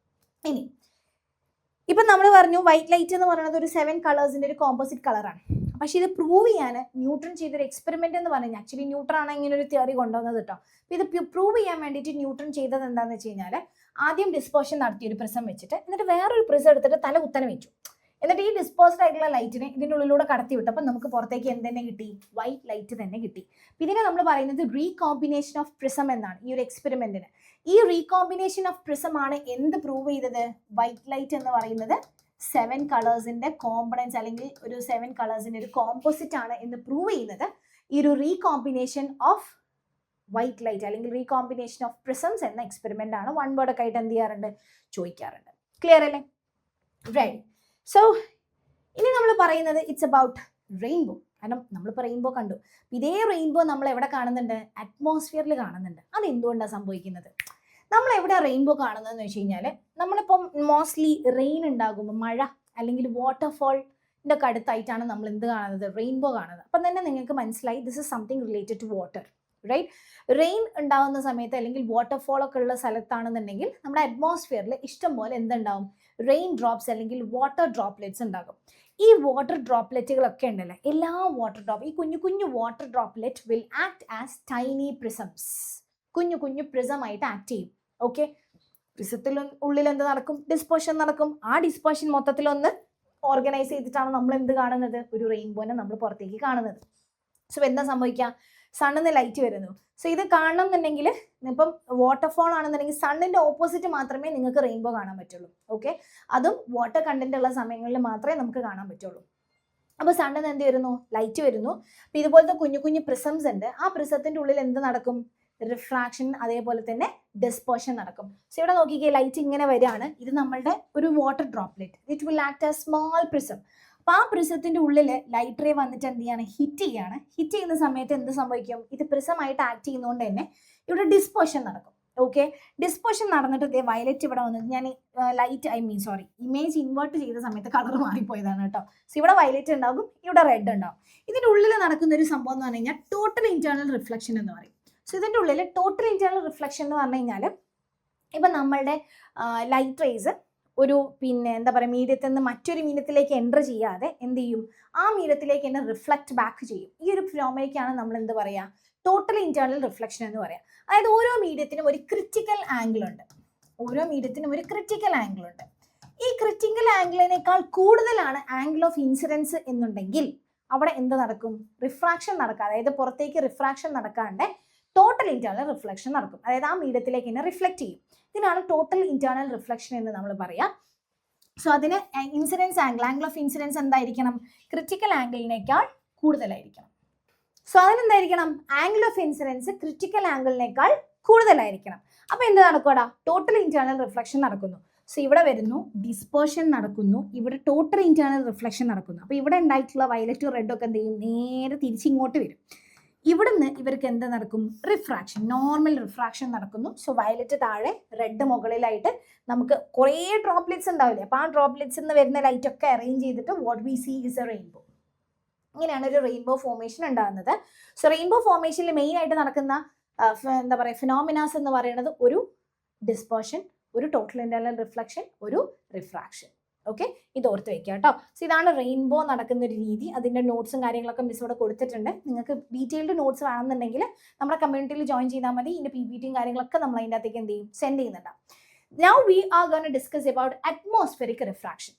[SPEAKER 1] ഇനി ഇപ്പം നമ്മൾ പറഞ്ഞു വൈറ്റ് ലൈറ്റ് എന്ന് പറയുന്നത് ഒരു 7 കളേഴ്സിന്റെ ഒരു കോമ്പോസിറ്റ് കളറാണ്. പക്ഷെ ഇത് പ്രൂവ് ചെയ്യാൻ ന്യൂട്ടൺ ചെയ്തൊരു എക്സ്പെരിമെന്റ് എന്ന് പറഞ്ഞു. ആക്ച്വലി ന്യൂട്ടൺ ആണ് ഇങ്ങനെ ഒരു തിയറി കൊണ്ടുവന്നത് കേട്ടോ. അപ്പോൾ ഇത് പ്രൂവ് ചെയ്യാൻ വേണ്ടിയിട്ട് ന്യൂട്ടൺ ചെയ്തത് എന്താണെന്ന് വെച്ച് കഴിഞ്ഞാൽ ആദ്യം ഡിസ്പേർഷൻ നടത്തിയ ഒരു പ്രിസം വെച്ചിട്ട് എന്നിട്ട് വേറൊരു പ്രിസം എടുത്തിട്ട് തല കുത്തനെ വെച്ചു. എന്നിട്ട് ഈ ഡിസ്പേഴ്സ്ഡ് ആയിട്ടുള്ള ലൈറ്റിനെ ഇതിൻ്റെ ഉള്ളിലൂടെ കടത്തി വിട്ടപ്പോൾ നമുക്ക് പുറത്തേക്ക് എന്ത് തന്നെ കിട്ടി, വൈറ്റ് ലൈറ്റ് തന്നെ കിട്ടി. ഇതിനെ നമ്മൾ പറയുന്നത് റീകോമ്പിനേഷൻ ഓഫ് പ്രിസം എന്നാണ് ഈ ഒരു എക്സ്പെരിമെന്റിന്. ഈ റീകോമ്പിനേഷൻ ഓഫ് പ്രിസം ആണ് എന്ത് പ്രൂവ് ചെയ്തത്, വൈറ്റ് ലൈറ്റ് എന്ന് പറയുന്നത് 7 കളേഴ്സിന്റെ കോമ്പണൻസ് അല്ലെങ്കിൽ ഒരു 7 കളേഴ്സിന്റെ ഒരു കോമ്പോസിറ്റ് ആണ് എന്ന് പ്രൂവ് ചെയ്യുന്നത് ഈ ഒരു റീകോമ്പിനേഷൻ ഓഫ് വൈറ്റ് ലൈറ്റ് അല്ലെങ്കിൽ റീകോമ്പിനേഷൻ ഓഫ് പ്രിസംസ് എന്ന എക്സ്പെരിമെന്റ് ആണ്. 1 വേർഡ് ഒക്കെ ആയിട്ട് എന്ത് ചെയ്യാറുണ്ട്, ചോദിക്കാറുണ്ട്. ക്ലിയർ അല്ലേ? റൈറ്റ്. സോ ഇനി നമ്മൾ പറയുന്നത് ഇറ്റ്സ് അബൌട്ട് റെയിൻബോ. കാരണം നമ്മളിപ്പോൾ റെയിൻബോ കണ്ടു. ഇതേ റെയിൻബോ നമ്മൾ എവിടെ കാണുന്നുണ്ട്, അറ്റ്മോസ്ഫിയറിൽ കാണുന്നുണ്ട്. അതെന്തുകൊണ്ടാണ് സംഭവിക്കുന്നത്? നമ്മൾ എവിടെയാണ് റെയിൻബോ കാണുന്നതെന്ന് വെച്ച് കഴിഞ്ഞാൽ നമ്മളിപ്പം മോസ്റ്റ്ലി റെയിൻ ഉണ്ടാകുമ്പോൾ മഴ അല്ലെങ്കിൽ വാട്ടർഫോളിൻ്റെ ഒക്കെ അടുത്തായിട്ടാണ് നമ്മൾ എന്ത് കാണുന്നത്, റെയിൻബോ കാണുന്നത്. അപ്പം തന്നെ നിങ്ങൾക്ക് മനസ്സിലായി this is something related to water, right? Rain ഉണ്ടാകുന്ന സമയത്ത് അല്ലെങ്കിൽ വാട്ടർഫോൾ ഒക്കെ ഉള്ള സ്ഥലത്താണെന്നുണ്ടെങ്കിൽ നമ്മുടെ അറ്റ്മോസ്ഫിയറിൽ ഇഷ്ടം പോലെ എന്തുണ്ടാവും, റെയിൻ ഡ്രോപ്സ് അല്ലെങ്കിൽ വാട്ടർ ഡ്രോപ്ലെറ്റ്സ് ഉണ്ടാകും. ഈ വാട്ടർ ഡ്രോപ്ലെറ്റുകളൊക്കെ ഉണ്ടല്ലോ, എല്ലാ വാട്ടർ ഡ്രോപ്പ് ഈ കുഞ്ഞു കുഞ്ഞു water droplet will act as tiny prisms. കുഞ്ഞു കുഞ്ഞു പ്രിസം ആയിട്ട് ആക്ട് ചെയ്യും. ഓക്കെ, പ്രിസത്തിൽ ഉള്ളിൽ എന്ത് നടക്കും, ഡിസ്പേർഷൻ നടക്കും. ആ ഡിസ്പേർഷൻ മൊത്തത്തിലൊന്ന് ഓർഗനൈസ് ചെയ്തിട്ടാണ് നമ്മൾ എന്ത് കാണുന്നത്, ഒരു റെയിൻബോനെ നമ്മൾ പുറത്തേക്ക് കാണുന്നത്. സോ എന്താ സംഭവിക്കുക, സണ്ണിന്ന് ലൈറ്റ് വരുന്നു. സോ ഇത് കാണണം എന്നുണ്ടെങ്കിൽ ഇപ്പം വാട്ടർഫോൾ ആണെന്നുണ്ടെങ്കിൽ സണ്ണിന്റെ ഓപ്പോസിറ്റ് മാത്രമേ നിങ്ങൾക്ക് റെയിൻബോ കാണാൻ പറ്റുള്ളൂ. ഓക്കെ, അതും വാട്ടർ കണ്ടന്റ് ഉള്ള സമയങ്ങളിൽ മാത്രമേ നമുക്ക് കാണാൻ പറ്റുള്ളൂ. അപ്പോൾ സണ്ണിന്ന് എന്ത് വരുന്നു, ലൈറ്റ് വരുന്നു. അപ്പം ഇതുപോലത്തെ കുഞ്ഞു കുഞ്ഞു പ്രിസംസ് ഉണ്ട്. ആ പ്രിസത്തിന്റെ ഉള്ളിൽ എന്ത് നടക്കും, റിഫ്രാക്ഷൻ അതേപോലെ തന്നെ ഡിസ്പേർഷൻ നടക്കും. സോ ഇവിടെ നോക്കിക്കേ, ലൈറ്റ് ഇങ്ങനെ വരികയാണ്. ഇത് നമ്മളുടെ ഒരു water droplet. It will act as small prism. അപ്പോൾ ആ പ്രിസത്തിന്റെ ഉള്ളിൽ ലൈറ്റ് റേ വന്നിട്ട് എന്ത് ചെയ്യാണ്, ഹിറ്റ് ചെയ്യാണ്. ഹിറ്റ് ചെയ്യുന്ന സമയത്ത് എന്ത് സംഭവിക്കും, ഇത് പ്രിസമായിട്ട് ആക്ട് ചെയ്യുന്നതുകൊണ്ട് തന്നെ ഇവിടെ ഡിസ്പേർഷൻ നടക്കും. ഓക്കെ, ഡിസ്പേർഷൻ നടന്നിട്ട് ഇതേ വയലറ്റ് ഇവിടെ വന്നത് ഞാൻ ഇമേജ് ഇൻവേർട്ട് ചെയ്ത സമയത്ത് കളർ മാറിപ്പോയതാണ് കേട്ടോ. സോ ഇവിടെ വയലറ്റ് ഉണ്ടാകും, ഇവിടെ റെഡ് ഉണ്ടാകും. ഇതിൻ്റെ ഉള്ളിൽ നടക്കുന്ന ഒരു സംഭവം എന്ന് പറഞ്ഞു കഴിഞ്ഞാൽ ടോട്ടൽ ഇന്റേണൽ റിഫ്ലക്ഷൻ എന്ന് പറയും. സോ ഇതിൻ്റെ ഉള്ളിൽ ടോട്ടൽ ഇന്റേണൽ റിഫ്ലക്ഷൻ എന്ന് പറഞ്ഞു കഴിഞ്ഞാൽ ഇപ്പം നമ്മളുടെ ലൈറ്റ് റേസ് ഒരു എന്താ പറയുക മീഡിയത്തിൽ നിന്ന് മറ്റൊരു മീഡിയത്തിലേക്ക് എൻ്റർ ചെയ്യാതെ എന്ത് ചെയ്യും, ആ മീഡിയത്തിലേക്ക് തന്നെ റിഫ്ലക്റ്റ് ബാക്ക് ചെയ്യും. ഈ ഒരു ഫിനോമിനയ്ക്കാണ് നമ്മൾ എന്ത് പറയുക, ടോട്ടൽ ഇന്റേണൽ റിഫ്ലക്ഷൻ എന്ന് പറയാം. അതായത് ഓരോ മീഡിയത്തിനും ഒരു ക്രിറ്റിക്കൽ ആംഗിൾ ഉണ്ട്. ഈ ക്രിറ്റിക്കൽ ആംഗിളിനേക്കാൾ കൂടുതലാണ് ആംഗിൾ ഓഫ് ഇൻസിഡൻസ് എന്നുണ്ടെങ്കിൽ അവിടെ എന്ത് നടക്കും, റിഫ്രാക്ഷൻ നടക്കുക. അതായത് പുറത്തേക്ക് റിഫ്രാക്ഷൻ നടക്കാണ്ട് ടോട്ടൽ ഇന്റേണൽ റിഫ്ലക്ഷൻ നടക്കും. അതായത് ആ മീഡിയത്തിലേക്ക് തന്നെ റിഫ്ലക്ട് ചെയ്യും. ഇതിനാണ് ടോട്ടൽ ഇന്റേണൽ റിഫ്ലക്ഷൻ എന്ന് നമ്മൾ പറയാം. സോ അതിന് ഇൻസിഡൻസ് ആംഗിൾ ഓഫ് ഇൻസിഡൻസ് എന്തായിരിക്കണം, ക്രിറ്റിക്കൽ ആംഗിളിനേക്കാൾ കൂടുതലായിരിക്കണം. സോ അതിനെന്തായിരിക്കണം, ആംഗിൾ ഓഫ് ഇൻസിഡൻസ് ക്രിറ്റിക്കൽ ആംഗിളിനേക്കാൾ കൂടുതലായിരിക്കണം. അപ്പോൾ എന്ത് നടക്കൂടാ, ടോട്ടൽ ഇന്റേണൽ റിഫ്ലക്ഷൻ നടക്കുന്നു. സോ ഇവിടെ വരുന്നു ഡിസ്പേർഷൻ നടക്കുന്നു, ഇവിടെ ടോട്ടൽ ഇന്റേണൽ റിഫ്ലക്ഷൻ നടക്കുന്നു. അപ്പോൾ ഇവിടെ ഉണ്ടായിട്ടുള്ള വയലറ്റും റെഡും ഒക്കെ എന്ത് ചെയ്യും, നേരെ തിരിച്ചിങ്ങോട്ട് വരും. ഇവിടുന്ന് ഇവർക്ക് എന്ത് നടക്കും, റിഫ്രാക്ഷൻ, നോർമൽ റിഫ്രാക്ഷൻ നടക്കുന്നു. സോ വയലറ്റ് താഴെ, റെഡ് മുകളിലായിട്ട് നമുക്ക് കുറേ ഡ്രോപ്ലെറ്റ്സ് ഉണ്ടാവില്ലേ, അപ്പോൾ ആ ഡ്രോപ്ലെറ്റ്സ് നിന്ന് വരുന്ന ലൈറ്റ് ഒക്കെ അറേഞ്ച് ചെയ്തിട്ട് what we see is a rainbow. ഇങ്ങനെയാണ് ഒരു റെയിൻബോ ഫോർമേഷൻ ഉണ്ടാകുന്നത്. സോ റെയിൻബോ ഫോർമേഷനിൽ മെയിൻ ആയിട്ട് നടക്കുന്ന എന്താ പറയുക ഫിനോമിനാസ് എന്ന് പറയുന്നത് ഒരു ഡിസ്പേർഷൻ, ഒരു ടോട്ടൽ ഇന്റേണൽ റിഫ്ലക്ഷൻ, ഒരു റിഫ്രാക്ഷൻ. ഓക്കെ, ഇത് ഓർത്ത് വെക്കുക കേട്ടോ. സോ ഇതാണ് റെയിൻബോ നടക്കുന്ന ഒരു രീതി. അതിൻ്റെ നോട്ട്സും കാര്യങ്ങളൊക്കെ മിസ് ഇവിടെ കൊടുത്തിട്ടുണ്ട്. നിങ്ങൾക്ക് ഡീറ്റെയിൽഡ് നോട്ട്സ് വേണമെന്നുണ്ടെങ്കിൽ നമ്മുടെ കമ്മ്യൂണിറ്റിയിൽ ജോയിൻ ചെയ്താൽ മതി. ഇതിൻ്റെ PPTയും കാര്യങ്ങളൊക്കെ നമ്മൾ അതിൻ്റെ അകത്തേക്ക് എന്ത് ചെയ്യും, സെൻഡ് ചെയ്യുന്നുണ്ടാവും. Now we are gonna discuss about atmospheric refraction.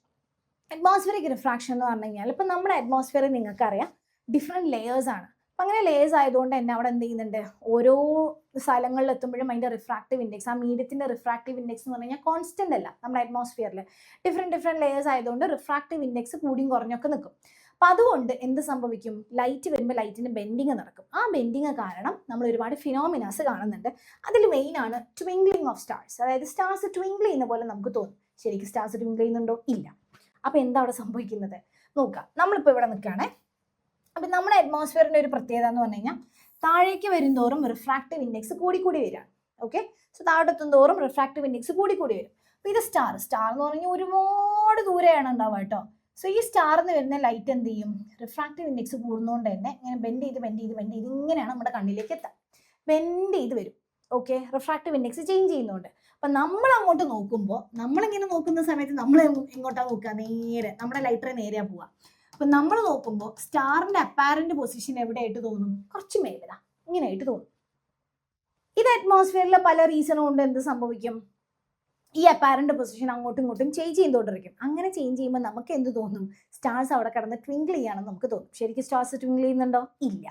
[SPEAKER 1] Atmospheric refraction എന്ന് പറഞ്ഞു കഴിഞ്ഞാൽ ഇപ്പം നമ്മുടെ അറ്റ്മോസ്ഫിയറിൽ നിങ്ങൾക്കറിയാം ഡിഫറെൻറ്റ് ലെയേഴ്സ് ആണ്. അപ്പം അങ്ങനെ ലേയേഴ്സ് ആയതുകൊണ്ട് തന്നെ അവിടെ എന്ത് ചെയ്യുന്നുണ്ട്, ഓരോ സ്ഥലങ്ങളിൽ എത്തുമ്പോഴും അതിൻ്റെ റിഫ്രാക്റ്റീവ് ഇൻഡെക്സ്, ആ മീഡിയത്തിൻ്റെ റിഫ്രാക്റ്റീവ് ഇൻഡെക്സ് എന്ന് പറഞ്ഞു കഴിഞ്ഞാൽ കോൺസ്റ്റൻ്റ് അല്ല. നമ്മുടെ അറ്റ്മോസ്ഫിയറിൽ ഡിഫറെൻറ്റ് ലെയേഴ്സ് ആയതുകൊണ്ട് റിഫ്രാക്റ്റീവ് ഇൻഡെക്സ് കൂടിയും കുറഞ്ഞൊക്കെ നിൽക്കും. അപ്പം അതുകൊണ്ട് എന്ത് സംഭവിക്കും, ലൈറ്റ് വരുമ്പോൾ ലൈറ്റിന് ബെൻഡിങ് നടക്കും. ആ ബെൻഡിങ് കാരണം നമ്മൾ ഒരുപാട് ഫിനോമിനാസ് കാണുന്നുണ്ട്. അതിൽ മെയിനാണ് ട്വിങ്ക്ലിംഗ് ഓഫ് സ്റ്റാർസ്. അതായത് സ്റ്റാർസ് ട്വിങ്കിൾ ചെയ്യുന്ന പോലെ നമുക്ക് തോന്നും. ശരിക്കും സ്റ്റാർസ് ട്വിങ്കിൾ ചെയ്യുന്നുണ്ടോ, ഇല്ല. അപ്പോൾ എന്താ അവിടെ സംഭവിക്കുന്നത് നോക്കാം. നമ്മളിപ്പോൾ ഇവിടെ നിൽക്കുകയാണേ. അപ്പം നമ്മുടെ അറ്റ്മോസ്ഫിയറിൻ്റെ ഒരു പ്രത്യേകത എന്ന് പറഞ്ഞു കഴിഞ്ഞാൽ താഴേക്ക് വരുംതോറും റിഫ്രാക്റ്റീവ് ഇൻഡെക്സ് കൂടിക്കൂടി വരികയാണ്. ഓക്കെ, സോ താഴോട്ടെത്തും തോറും റിഫ്രാക്റ്റീവ് ഇൻഡെക്സ് കൂടിക്കൂടി വരും. അപ്പോൾ ഇത് സ്റ്റാർ എന്ന് പറഞ്ഞാൽ ഒരുപാട് ദൂരെയാണ് ഉണ്ടാവുക കേട്ടോ. സോ ഈ സ്റ്റാറിന്ന് വരുന്ന ലൈറ്റ് എന്ത് ചെയ്യും, റിഫ്രാക്റ്റീവ് ഇൻഡെക്സ് കൂടുന്നതുകൊണ്ട് തന്നെ ഇങ്ങനെ ബെൻഡ് ചെയ്ത് ഇങ്ങനെയാണ് നമ്മുടെ കണ്ണിലേക്ക് എത്താം. ബെൻഡ് ചെയ്ത് വരും. ഓക്കെ, റിഫ്രാക്റ്റീവ് ഇൻഡെക്സ് ചേഞ്ച് ചെയ്യുന്നുണ്ട്. അപ്പം നമ്മൾ അങ്ങോട്ട് നോക്കുമ്പോൾ, നമ്മളിങ്ങനെ നോക്കുന്ന സമയത്ത് നമ്മൾ എങ്ങോട്ടാണ് നോക്കുക, നേരെ നമ്മുടെ ലൈറ്ററെ നേരെയാണ് പോവുക. അപ്പം നമ്മൾ നോക്കുമ്പോൾ സ്റ്റാറിൻ്റെ അപ്പാരന്റ് പൊസിഷൻ എവിടെയായിട്ട് തോന്നും, കുറച്ച് മേലിലാ, ഇങ്ങനെയായിട്ട് തോന്നും. ഇത് അറ്റ്മോസ്ഫിയറിലെ പല റീസണും കൊണ്ട് എന്ത് സംഭവിക്കും, ഈ അപ്പാരന്റ് പൊസിഷൻ അങ്ങോട്ടും ഇങ്ങോട്ടും ചേഞ്ച് ചെയ്തുകൊണ്ടിരിക്കും. അങ്ങനെ ചേഞ്ച് ചെയ്യുമ്പോൾ നമുക്ക് എന്ത് തോന്നും, സ്റ്റാർസ് അവിടെ കിടന്ന് ട്വിങ്കിൾ ചെയ്യാണെന്ന് നമുക്ക് തോന്നും. ശരിക്കും സ്റ്റാർസ് ട്വിങ്കിൾ ചെയ്യുന്നുണ്ടോ, ഇല്ല.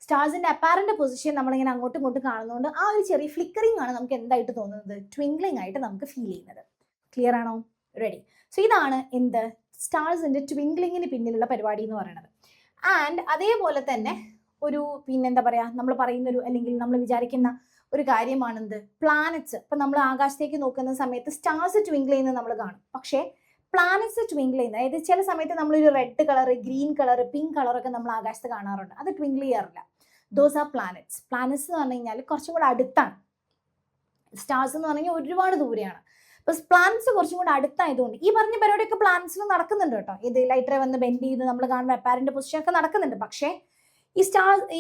[SPEAKER 1] സ്റ്റാർസിൻ്റെ അപ്പാരന്റ് പൊസിഷൻ നമ്മളിങ്ങനെ അങ്ങോട്ടും ഇങ്ങോട്ടും കാണുന്നതുകൊണ്ട് ആ ഒരു ചെറിയ ഫ്ലിക്കറിംഗ് ആണ് നമുക്ക് എന്തായിട്ട് തോന്നുന്നത്, ട്വിങ്കിളിംഗ് ആയിട്ട് നമുക്ക് ഫീൽ ചെയ്യുന്നത്. ക്ലിയർ ആണോ, റെഡി? സോ ഇതാണ് എന്ത്, സ്റ്റാർസിൻ്റെ ട്വിങ്കിളിങ്ങിന് പിന്നിലുള്ള പരിപാടി എന്ന് പറയുന്നത്. ആൻഡ് അതേപോലെ തന്നെ ഒരു എന്താ പറയുക, നമ്മൾ പറയുന്നൊരു അല്ലെങ്കിൽ നമ്മൾ വിചാരിക്കുന്ന ഒരു കാര്യമാണെന്ത്, പ്ലാനറ്റ്സ്. ഇപ്പം നമ്മൾ ആകാശത്തേക്ക് നോക്കുന്ന സമയത്ത് സ്റ്റാർസ് ട്വിങ്കിൾ ചെയ്യുന്നത് നമ്മൾ കാണും. പക്ഷേ പ്ലാനറ്റ്സ് ട്വിങ്കിൾ ചെയ്യുന്നത്, അതായത് ചില സമയത്ത് നമ്മളൊരു red colour, green colour, pink കളറൊക്കെ നമ്മൾ ആകാശത്ത് കാണാറുണ്ട്. അത് ട്വിങ്കിൾ ചെയ്യാറില്ല. Those are planets. പ്ലാനറ്റ്സ് എന്ന് പറഞ്ഞു കഴിഞ്ഞാൽ കുറച്ചും കൂടെ അടുത്താണ്. സ്റ്റാർസ് എന്ന് പറഞ്ഞു കഴിഞ്ഞാൽ ഒരുപാട് ദൂരെയാണ്. അപ്പോൾ പ്ലാനറ്റ്സ് കുറച്ചും കൂടെ അടുത്തായതുകൊണ്ട് ഈ പറഞ്ഞ പരിപാടിയൊക്കെ പ്ലാനറ്റ്സിൽ നടക്കുന്നുണ്ട് കേട്ടോ. ഇത് ലൈറ്ററെ വന്ന് ബെൻഡ് ചെയ്ത് നമ്മൾ കാണുന്ന അപ്പാരന്റ് പൊസിഷൻ ഒക്കെ നടക്കുന്നുണ്ട്. പക്ഷേ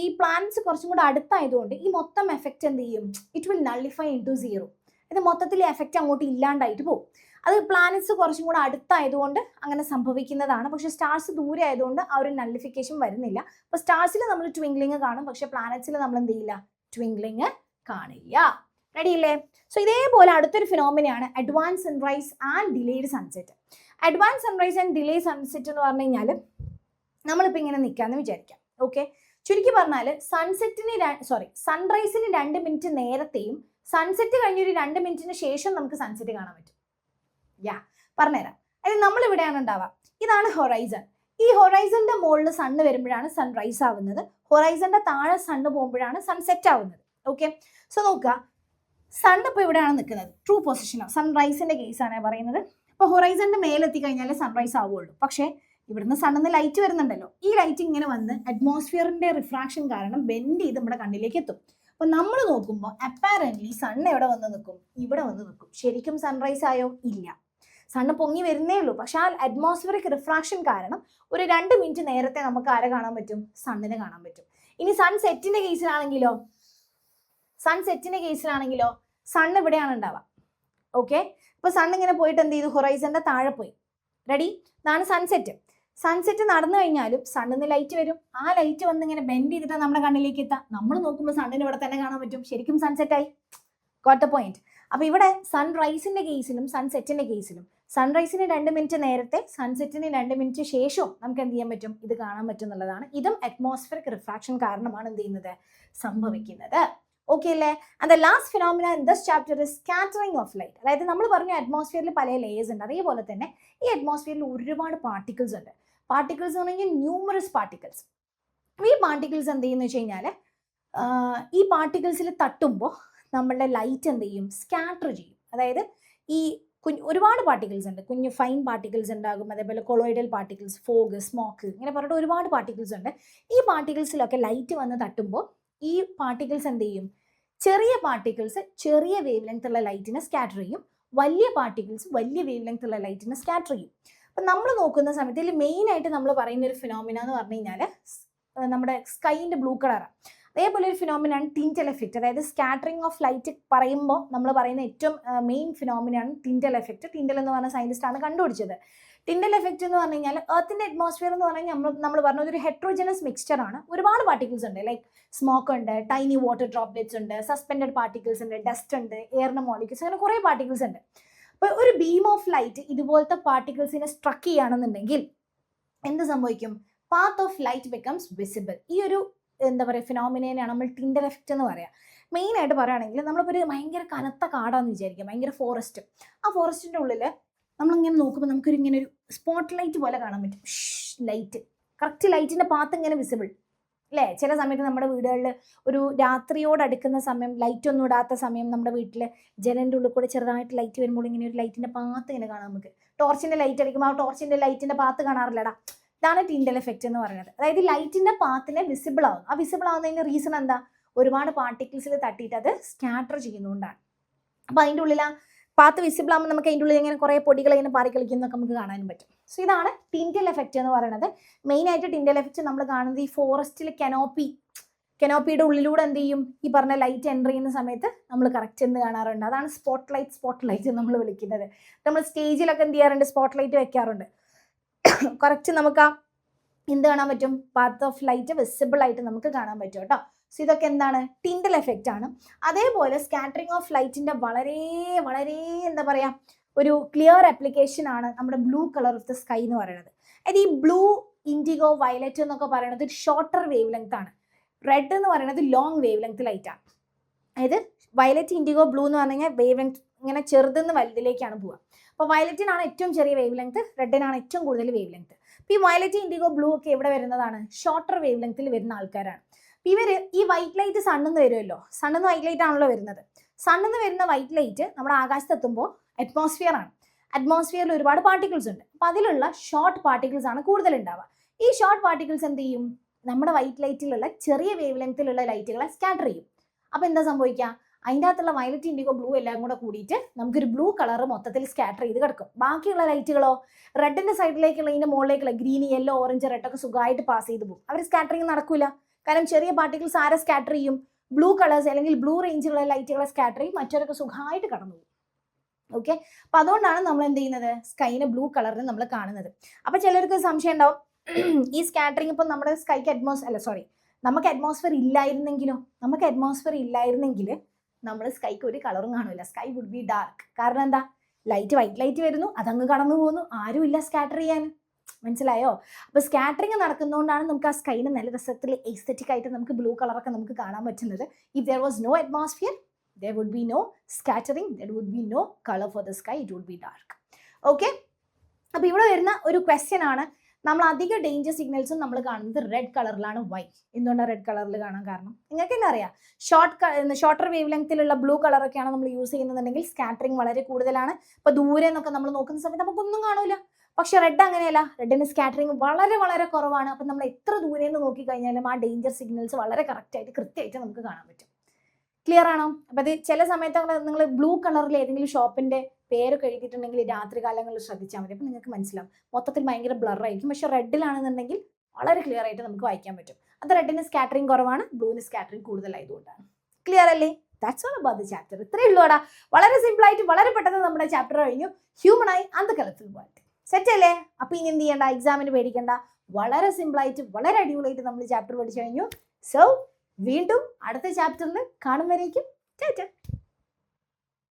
[SPEAKER 1] ഈ പ്ലാനറ്റ്സ് കുറച്ചും കൂടെ അടുത്തായതുകൊണ്ട് ഈ മൊത്തം എഫക്റ്റ് എന്ത് ചെയ്യും, it will nullify into zero. ഇത് മൊത്തത്തിൽ എഫക്റ്റ് അങ്ങോട്ട് ഇല്ലാണ്ടായിട്ട് പോകും. അത് പ്ലാനറ്റ്സ് കുറച്ചും കൂടെ അടുത്തായതുകൊണ്ട് അങ്ങനെ സംഭവിക്കുന്നതാണ്. പക്ഷേ സ്റ്റാർസ് ദൂരെ ആയതുകൊണ്ട് ആ ഒരു നള്ളിഫിക്കേഷൻ വരുന്നില്ല. അപ്പോൾ സ്റ്റാർസിൽ നമ്മൾ ട്വിങ്ക്ലിങ് കാണും, പക്ഷേ പ്ലാനറ്റ്സിൽ നമ്മൾ എന്ത് ചെയ്യില്ല, ട്വിങ്ക്ലിങ് കാണില്ല. റെഡി അല്ലേ? സോ ഇതേപോലെ അടുത്തൊരു ഫിനോമിനയാണ് advance sunrise and delayed sunset. Advance sunrise and delayed sunset എന്ന് പറഞ്ഞു കഴിഞ്ഞാൽ നമ്മളിപ്പോൾ ഇങ്ങനെ നിൽക്കാമെന്ന് വിചാരിക്കാം. ഓക്കെ, ചുരുക്കി പറഞ്ഞാൽ സൺറൈസിന് 2 മിനിറ്റ് നേരത്തെയും സൺസെറ്റ് കഴിഞ്ഞൊരു 2 മിനിറ്റിന് ശേഷം നമുക്ക് സൺസെറ്റ് കാണാൻ പറ്റും. പറഞ്ഞുതരാം. അതായത് നമ്മളിവിടെയാണ് ഉണ്ടാവുക. ഇതാണ് ഹൊറൈസൺ. ഈ ഹൊറൈസന്റെ മുകളിൽ സണ്ണ് വരുമ്പോഴാണ് സൺറൈസ് ആവുന്നത്. ഹൊറൈസന്റെ താഴെ സണ്ണ് പോകുമ്പോഴാണ് സൺസെറ്റ് ആവുന്നത്. ഓക്കെ, സോ നോക്കുക, സൺ ഇപ്പോൾ ഇവിടെയാണ് നിൽക്കുന്നത്, ട്രൂ പൊസിഷനാണ്, സൺറൈസിന്റെ കേസാണ് പറയുന്നത്. അപ്പോൾ ഹൊറൈസന്റെ മേലെത്തി കഴിഞ്ഞാൽ സൺറൈസ് ആവുള്ളൂ. പക്ഷേ ഇവിടുന്ന് സണ്ണിന്ന് ലൈറ്റ് വരുന്നുണ്ടല്ലോ, ഈ ലൈറ്റ് ഇങ്ങനെ വന്ന് അറ്റ്മോസ്ഫിയറിന്റെ റിഫ്രാക്ഷൻ കാരണം ബെൻഡ് ചെയ്ത് നമ്മുടെ കണ്ണിലേക്ക് എത്തും. അപ്പൊ നമ്മൾ നോക്കുമ്പോൾ അപ്പാരന്റ്ലി സൺ എവിടെ വന്ന് നിൽക്കും? ഇവിടെ വന്ന് നിൽക്കും. ശരിക്കും സൺറൈസ് ആയോ? ഇല്ല, സണ്ണ് പൊങ്ങി വരുന്നേ ഉള്ളൂ. പക്ഷെ ആ അറ്റ്മോസ്ഫിയറിക് റിഫ്രാക്ഷൻ കാരണം ഒരു 2 മിനിറ്റ് നേരത്തെ നമുക്ക് ആരെ കാണാൻ പറ്റും? സണ്ണിനെ കാണാൻ പറ്റും. ഇനി സൺസെറ്റിന്റെ കേസിലാണെങ്കിലോ, സൺ ഇവിടെയാണ് ഉണ്ടാവുക. ഓക്കെ, ഇപ്പൊ സൺ ഇങ്ങനെ പോയിട്ട് എന്ത് ചെയ്തു? ഹൊറൈസന്റെ താഴെ പോയി. റെഡി, ഇതാണ് സൺസെറ്റ്. സൺസെറ്റ് നടന്നു കഴിഞ്ഞാലും സണ്ണിന്ന് ലൈറ്റ് വരും. ആ ലൈറ്റ് വന്ന് ഇങ്ങനെ ബെൻഡ് ചെയ്തിട്ട് നമ്മുടെ കണ്ണിലേക്ക് എത്താം. നമ്മൾ നോക്കുമ്പോൾ സണ്ണിന് ഇവിടെ തന്നെ കാണാൻ പറ്റും. ശരിക്കും സൺസെറ്റ് ആയി. Got the point. അപ്പൊ ഇവിടെ സൺറൈസിന്റെ കേസിലും സൺസെറ്റിന്റെ കേസിലും സൺറൈസിന് 2 മിനിറ്റ് നേരത്തെ, സൺസെറ്റിന് 2 മിനിറ്റ് ശേഷവും നമുക്ക് എന്ത് ചെയ്യാൻ പറ്റും? ഇത് കാണാൻ പറ്റും എന്നുള്ളതാണ്. ഇതും അറ്റ്മോസ്ഫിയറിക് റിഫ്രാക്ഷൻ കാരണമാണ് എന്ത് ചെയ്യുന്നത്? സംഭവിക്കുന്നത്. ഓക്കെ അല്ലേ? And the last phenomena in this chapter is scattering of light. അതായത് നമ്മൾ പറഞ്ഞു അറ്റ്മോസ്ഫിയറിൽ പല ലേയേഴ്സ് ഉണ്ട്. അതേപോലെ തന്നെ ഈ അറ്റ്മോസ്ഫിയറിൽ ഒരുപാട് പാർട്ടിക്കിൾസ് ഉണ്ട്. പാർട്ടിക്കിൾസ് എന്ന് പറഞ്ഞാൽ ന്യൂമറസ് പാർട്ടിക്കിൾസ്. ഈ പാർട്ടിക്കിൾസ് എന്ത് ചെയ്യുന്നു വെച്ച് കഴിഞ്ഞാൽ, ഈ പാർട്ടിക്കിൾസിൽ തട്ടുമ്പോൾ നമ്മളുടെ ലൈറ്റ് എന്ത് ചെയ്യും? സ്കാറ്റർ ചെയ്യും. അതായത് ഈ ഒരുപാട് പാർട്ടിക്കിൾസ് ഉണ്ട്. കുഞ്ഞു ഫൈൻ പാർട്ടിക്കിൾസ് ഉണ്ടാകും, അതേപോലെ കൊളോയിഡൽ പാർട്ടിക്കിൾസ്, ഫോഗ്, സ്മോക്ക്, ഇങ്ങനെ പറഞ്ഞിട്ട് ഒരുപാട് പാർട്ടിക്കിൾസ് ഉണ്ട്. ഈ പാർട്ടിക്കിൾസിലൊക്കെ ലൈറ്റ് വന്ന് തട്ടുമ്പോൾ ഈ പാർട്ടിക്കിൾസ് എന്ത് ചെയ്യും? ചെറിയ പാർട്ടിക്കിൾസ് ചെറിയ വേവ് ലെങ്ത് ഉള്ള ലൈറ്റിനെ സ്കാറ്റർ ചെയ്യും, വലിയ പാർട്ടിക്കിൾസ് വലിയ വേവ് ലെങ്ത് ഉള്ള ലൈറ്റിനെ സ്കാറ്റർ ചെയ്യും. അപ്പം നമ്മൾ നോക്കുന്ന സമയത്ത് ഇതിൽ മെയിനായിട്ട് നമ്മൾ പറയുന്ന ഒരു ഫിനോമിന എന്ന് പറഞ്ഞു കഴിഞ്ഞാൽ നമ്മുടെ സ്കൈൻ്റെ ബ്ലൂ കളറാണ്. അതേപോലെ ഒരു ഫിനോമിനാണ് ടിൻറ്റൽ എഫക്റ്റ്. അതായത് സ്കാറ്ററിംഗ് ഓഫ് ലൈറ്റ് പറയുമ്പോൾ നമ്മൾ പറയുന്ന ഏറ്റവും മെയിൻ ഫിനോമിനാണ് ടിൻറ്റൽ എഫക്റ്റ്. ടിൻറ്റൽ എന്ന് പറഞ്ഞ സയൻറ്റിസ്റ്റാണ് കണ്ടുപിടിച്ചത്. ടിൻറ്റൽ എഫക്റ്റ് എന്ന് പറഞ്ഞു കഴിഞ്ഞാൽ എർത്തിന്റെ അറ്റ്മോസ്ഫിയർ എന്ന് പറഞ്ഞാൽ നമ്മൾ പറഞ്ഞത് ഒരു ഹെട്രോജനസ് മിക്സ്ചർ ആണ്. ഒരുപാട് പാർട്ടിക്കിൾസ് ഉണ്ട്, ലൈക്ക് സ്മോക്ക് ഉണ്ട്, ടൈനി വാട്ടർ ഡ്രോപ്ലെറ്റ്സ് ഉണ്ട്, സസ്പെൻഡഡ് പാർട്ടിക്കിൾസ് ഉണ്ട്, ഡസ്റ്റ് ഉണ്ട്, എയറിന്റെ മോളിക്യൂൾസ്, അങ്ങനെ കുറേ പാർട്ടിക്കിൾസ് ഉണ്ട്. അപ്പോൾ ഒരു ബീം ഓഫ് ലൈറ്റ് ഇതുപോലത്തെ പാർട്ടിക്കിൾസിനെ സ്ട്രക്ക് ചെയ്യുകയാണെന്നുണ്ടെങ്കിൽ എന്ത് സംഭവിക്കും? Path of light becomes visible. ഈ ഒരു എന്താ പറയുക ഫിനോമിനയാണ് നമ്മൾ ടിൻറ്റൽ എഫക്റ്റ് എന്ന് പറയാം. മെയിനായിട്ട് പറയുകയാണെങ്കിൽ നമ്മളിപ്പോൾ ഒരു ഭയങ്കര കനത്ത കാടാന്ന് വിചാരിക്കുക, ഭയങ്കര ഫോറസ്റ്റ്. ആ ഫോറസ്റ്റിൻ്റെ ഉള്ളിൽ നമ്മളിങ്ങനെ നോക്കുമ്പോൾ നമുക്കൊരു ഇങ്ങനെ ഒരു സ്പോട്ട് ലൈറ്റ് പോലെ കാണാൻ പറ്റും. ലൈറ്റ്, കറക്റ്റ് ലൈറ്റിൻ്റെ പാത്ത് ഇങ്ങനെ വിസിബിൾ അല്ലേ? ചില സമയത്ത് നമ്മുടെ വീടുകളിൽ ഒരു രാത്രിയോടടുക്കുന്ന സമയം, ലൈറ്റ് ഒന്നും ഇടാത്ത സമയം, നമ്മുടെ വീട്ടിൽ ജനലിൻ്റെ ഉള്ളിൽ കൂടെ ചെറുതായിട്ട് ലൈറ്റ് വരുമ്പോൾ ഇങ്ങനെ ഒരു ലൈറ്റിൻ്റെ പാത്ത് ഇങ്ങനെ കാണാം നമുക്ക്. ടോർച്ചിൻ്റെ ലൈറ്റ് അടിക്കുമ്പോൾ ആ ടോർച്ചിൻ്റെ ലൈറ്റിൻ്റെ പാത്ത് കാണാറില്ലടാ. ഇതാണ് ടിൻറ്റൽ എഫക്റ്റ് എന്ന് പറയുന്നത്. അതായത് ലൈറ്റിൻ്റെ പാത്തിനെ വിസിബിൾ ആവും. ആ വിസിബിൾ ആവുന്നതിൻ്റെ റീസൺ എന്താ? ഒരുപാട് പാർട്ടിക്കിൾസിൽ തട്ടിയിട്ട് അത് സ്കാറ്റർ ചെയ്യുന്നതുകൊണ്ടാണ്. അപ്പോൾ അതിൻ്റെ ഉള്ളിൽ ആ പാത്ത് വിസിബിൾ ആകുമ്പോൾ നമുക്ക് അതിൻ്റെ ഉള്ളിൽ ഇങ്ങനെ കുറേ പൊടികൾ ഇങ്ങനെ പാറി കളിക്കുന്നതൊക്കെ നമുക്ക് കാണാനും പറ്റും. സോ ഇതാണ് ടിൻറ്റൽ എഫക്റ്റ് എന്ന് പറയുന്നത്. മെയിനായിട്ട് ടിൻറ്റൽ എഫക്റ്റ് നമ്മൾ കാണുന്നത് ഈ ഫോറസ്റ്റിൽ കനോപ്പിയുടെ ഉള്ളിലൂടെ എന്ത് ചെയ്യും? ഈ പറഞ്ഞ ലൈറ്റ് എൻ്റർ ചെയ്യുന്ന സമയത്ത് നമ്മൾ കറക്റ്റ് എന്ത് കാണാറുണ്ട്? അതാണ് സ്പോട്ട് ലൈറ്റ് നമ്മൾ വിളിക്കുന്നത്. നമ്മൾ സ്റ്റേജിലൊക്കെ എന്ത് ചെയ്യാറുണ്ട്? സ്പോട്ട് ലൈറ്റ് വെക്കാറുണ്ട്. കറക്റ്റ് നമുക്ക് ആ എന്ത് കാണാൻ പറ്റും? പാത്ത് ഓഫ് ലൈറ്റ് വിസിബിൾ ആയിട്ട് നമുക്ക് കാണാൻ പറ്റും കേട്ടോ. സോ ഇതൊക്കെ എന്താണ്? ടിൻറ്റൽ എഫക്റ്റ് ആണ്. അതേപോലെ സ്കാറ്ററിംഗ് ഓഫ് ലൈറ്റിന്റെ വളരെ വളരെ എന്താ പറയുക ഒരു ക്ലിയർ ആപ്ലിക്കേഷൻ ആണ് നമ്മുടെ blue colour of the sky എന്ന് പറയുന്നത്. അതായത് ഈ ബ്ലൂ, ഇൻഡിഗോ, വയലറ്റ് എന്നൊക്കെ പറയുന്നത് ഒരു ഷോർട്ടർ വേവ് ലെങ്ത് ആണ്. റെഡ് എന്ന് പറയുന്നത് ലോങ് വേവ് ലെങ്ത് ലൈറ്റ് ആണ്. അതായത് വയലറ്റ്, ഇൻഡിഗോ, ബ്ലൂ എന്ന് പറഞ്ഞു കഴിഞ്ഞാൽ വേവ് ലെങ്ത് ഇങ്ങനെ ചെറുതെന്ന് വലുതിലേക്കാണ് പോവുക. അപ്പോൾ വയലറ്റിനാണ് ഏറ്റവും ചെറിയ വേവ് ലെങ്ത്, റെഡിനാണ് ഏറ്റവും കൂടുതൽ വേവ് ലെങ്ത്. അപ്പോൾ ഈ വയലറ്റ്, ഇൻഡിഗോ, ബ്ലൂ ഒക്കെ എവിടെ വരുന്നതാണ്? ഷോർട്ടർ വേവ് ലെങ്ത്തിൽ വരുന്ന ആൾക്കാരാണ്. അപ്പോൾ ഇവർ ഈ വൈറ്റ് ലൈറ്റ് സണ്ണിന്ന് വരുമല്ലോ, സണ്ണിന്ന് വൈറ്റ് ലൈറ്റ് ആണല്ലോ വരുന്നത്. സണ്ണിന്ന് വരുന്ന വൈറ്റ് ലൈറ്റ് നമ്മുടെ ആകാശത്തെത്തുമ്പോൾ അറ്റ്മോസ്ഫിയർ ആണ്. അറ്റ്മോസ്ഫിയറിൽ ഒരുപാട് പാർട്ടിക്കിൾസ് ഉണ്ട്. അപ്പോൾ അതിലുള്ള ഷോർട്ട് പാർട്ടിക്കിൾസ് ആണ് കൂടുതൽ ഉണ്ടാവുക. ഈ ഷോർട്ട് പാർട്ടിക്കിൾസ് എന്ത് ചെയ്യും? നമ്മുടെ വൈറ്റ് ലൈറ്റിലുള്ള ചെറിയ വേവ് ലെങ്ത്തിലുള്ള ലൈറ്റുകളെ സ്കാറ്റർ ചെയ്യും. അപ്പോൾ എന്താ സംഭവിക്കുക? അതിൻ്റെ അകത്തുള്ള വയലറ്റ്, ഇൻഡിഗോ, ബ്ലൂ എല്ലാം കൂടെ കൂടിയിട്ട് നമുക്കൊരു ബ്ലൂ കളർ മൊത്തത്തിൽ സ്കാറ്റർ ചെയ്ത് കിടക്കും. ബാക്കിയുള്ള ലൈറ്റുകളോ റെഡിൻ്റെ സൈഡിലേക്കുള്ള ഇതിൻ്റെ മുകളിലേക്കുള്ള ഗ്രീൻ, യെല്ലോ, ഓറഞ്ച്, റെഡൊക്കെ സുഖമായിട്ട് പാസ് ചെയ്ത് പോകും. അവർ സ്കാറ്ററിങ് നടക്കില്ല. കാരണം ചെറിയ പാർട്ടിക്കിൾസ് ആരെ സ്കാറ്റർ ചെയ്യും? ബ്ലൂ കളേഴ്സ് അല്ലെങ്കിൽ ബ്ലൂ റേഞ്ചിലുള്ള ലൈറ്റുകളെ സ്കാറ്റർ ചെയ്യും. മറ്റവരൊക്കെ സുഖമായിട്ട് കടന്നു പോകും. ഓക്കെ, അപ്പം അതുകൊണ്ടാണ് നമ്മൾ എന്ത് ചെയ്യുന്നത്? സ്കൈനെ ബ്ലൂ കളറിൽ നമ്മൾ കാണുന്നത്. അപ്പം ചിലർക്ക് സംശയം ഉണ്ടാവും, ഈ സ്കാറ്ററിങ് ഇപ്പം നമ്മുടെ സ്കൈക്ക് നമുക്ക് അറ്റ്മോസ്ഫിയർ ഇല്ലായിരുന്നെങ്കിലോ? നമുക്ക് അറ്റ്മോസ്ഫിയർ ഇല്ലായിരുന്നെങ്കിൽ നമ്മൾ സ്കൈക്ക് ഒരു കളറും കാണില്ല. Sky would be dark. കാരണം എന്താ? വൈറ്റ് ലൈറ്റ് വരുന്നു, അതങ്ങ് കടന്നു പോകുന്നു, ആരുമില്ല സ്കാറ്റർ ചെയ്യാൻ. മനസ്സിലായോ? അപ്പോൾ സ്കാറ്ററിങ് നടക്കുന്നതുകൊണ്ടാണ് നമുക്ക് ആ സ്കൈന് നല്ല രസത്തിൽ എസ്തെറ്റിക് ആയിട്ട് നമുക്ക് ബ്ലൂ കളറൊക്കെ നമുക്ക് കാണാൻ പറ്റുന്നത്. If there was no atmosphere, there would be no scattering, there would be no color for the sky, it would be dark. Okay, അപ്പോൾ ഇവിടെ വരുന്ന ഒരു ക്വസ്റ്റ്യൻ ആണ്, നമ്മൾ അധിക ഡേഞ്ചർ സിഗ്നൽസും നമ്മൾ കാണുന്നത് റെഡ് കളറിലാണ്. വൈ? എന്തുകൊണ്ടാണ് റെഡ് കളറിൽ കാണാൻ കാരണം? നിങ്ങൾക്ക് തന്നെ അറിയാം, ഷോർട്ടർ വേവ് ലെങ്ത്തിലുള്ള ബ്ലൂ കളറൊക്കെയാണ് നമ്മൾ യൂസ് ചെയ്യുന്നുണ്ടെങ്കിൽ സ്കാറ്ററിങ് വളരെ കൂടുതലാണ്. ഇപ്പൊ ദൂരെ നിന്നൊക്കെ നമ്മൾ നോക്കുന്ന സമയത്ത് നമുക്കൊന്നും കാണൂല. പക്ഷെ റെഡ് അങ്ങനെയല്ല, റെഡിന് സ്കാറ്ററിങ് വളരെ വളരെ കുറവാണ്. അപ്പം നമ്മൾ എത്ര ദൂരെ നിന്ന് നോക്കിക്കഴിഞ്ഞാലും ആ ഡേഞ്ചർ സിഗ്നൽസ് വളരെ കറക്റ്റായിട്ട് കൃത്യമായിട്ട് നമുക്ക് കാണാൻ പറ്റും. ക്ലിയർ ആണോ? അപ്പം അത് ചില സമയത്ത് നിങ്ങൾ ബ്ലൂ കളറിൽ ഏതെങ്കിലും ഷോപ്പിന്റെ പേരൊക്കെ എഴുതിയിട്ടുണ്ടെങ്കിൽ രാത്രി കാലങ്ങളിൽ ശ്രദ്ധിച്ചാൽ മതി. അപ്പം നിങ്ങൾക്ക് മനസ്സിലാവും മൊത്തത്തിൽ ഭയങ്കര ബ്ലർ ആയിരിക്കും. പക്ഷെ റെഡിലാണെന്നുണ്ടെങ്കിൽ വളരെ ക്ലിയർ ആയിട്ട് നമുക്ക് വായിക്കാൻ പറ്റും. അത് റെഡിന് സ്കാറ്ററിങ് കുറവാണ്, ബ്ലൂവിന് സ്കാറ്ററിങ് കൂടുതലായതുകൊണ്ടാണ്. ക്ലിയർ അല്ലേ? That's all about the chapter. ഇത്രയേ ഉള്ളൂടാ. വളരെ സിമ്പിൾ ആയിട്ട് വളരെ പെട്ടെന്ന് നമ്മുടെ ചാപ്റ്റർ കഴിഞ്ഞു. Human eye and the colourful world. Set അല്ലേ? അപ്പൊ ഇനി എന്ത് ചെയ്യണ്ട, എക്സാമിന് പേടിക്കണ്ട. വളരെ സിമ്പിൾ ആയിട്ട് വളരെ അടിപൊളിയായിട്ട് നമ്മൾ ചാപ്റ്റർ പഠിച്ചു കഴിഞ്ഞു. സോ വീണ്ടും അടുത്ത ചാപ്റ്ററിൽ കാണും വരേക്കും ടാറ്റാ.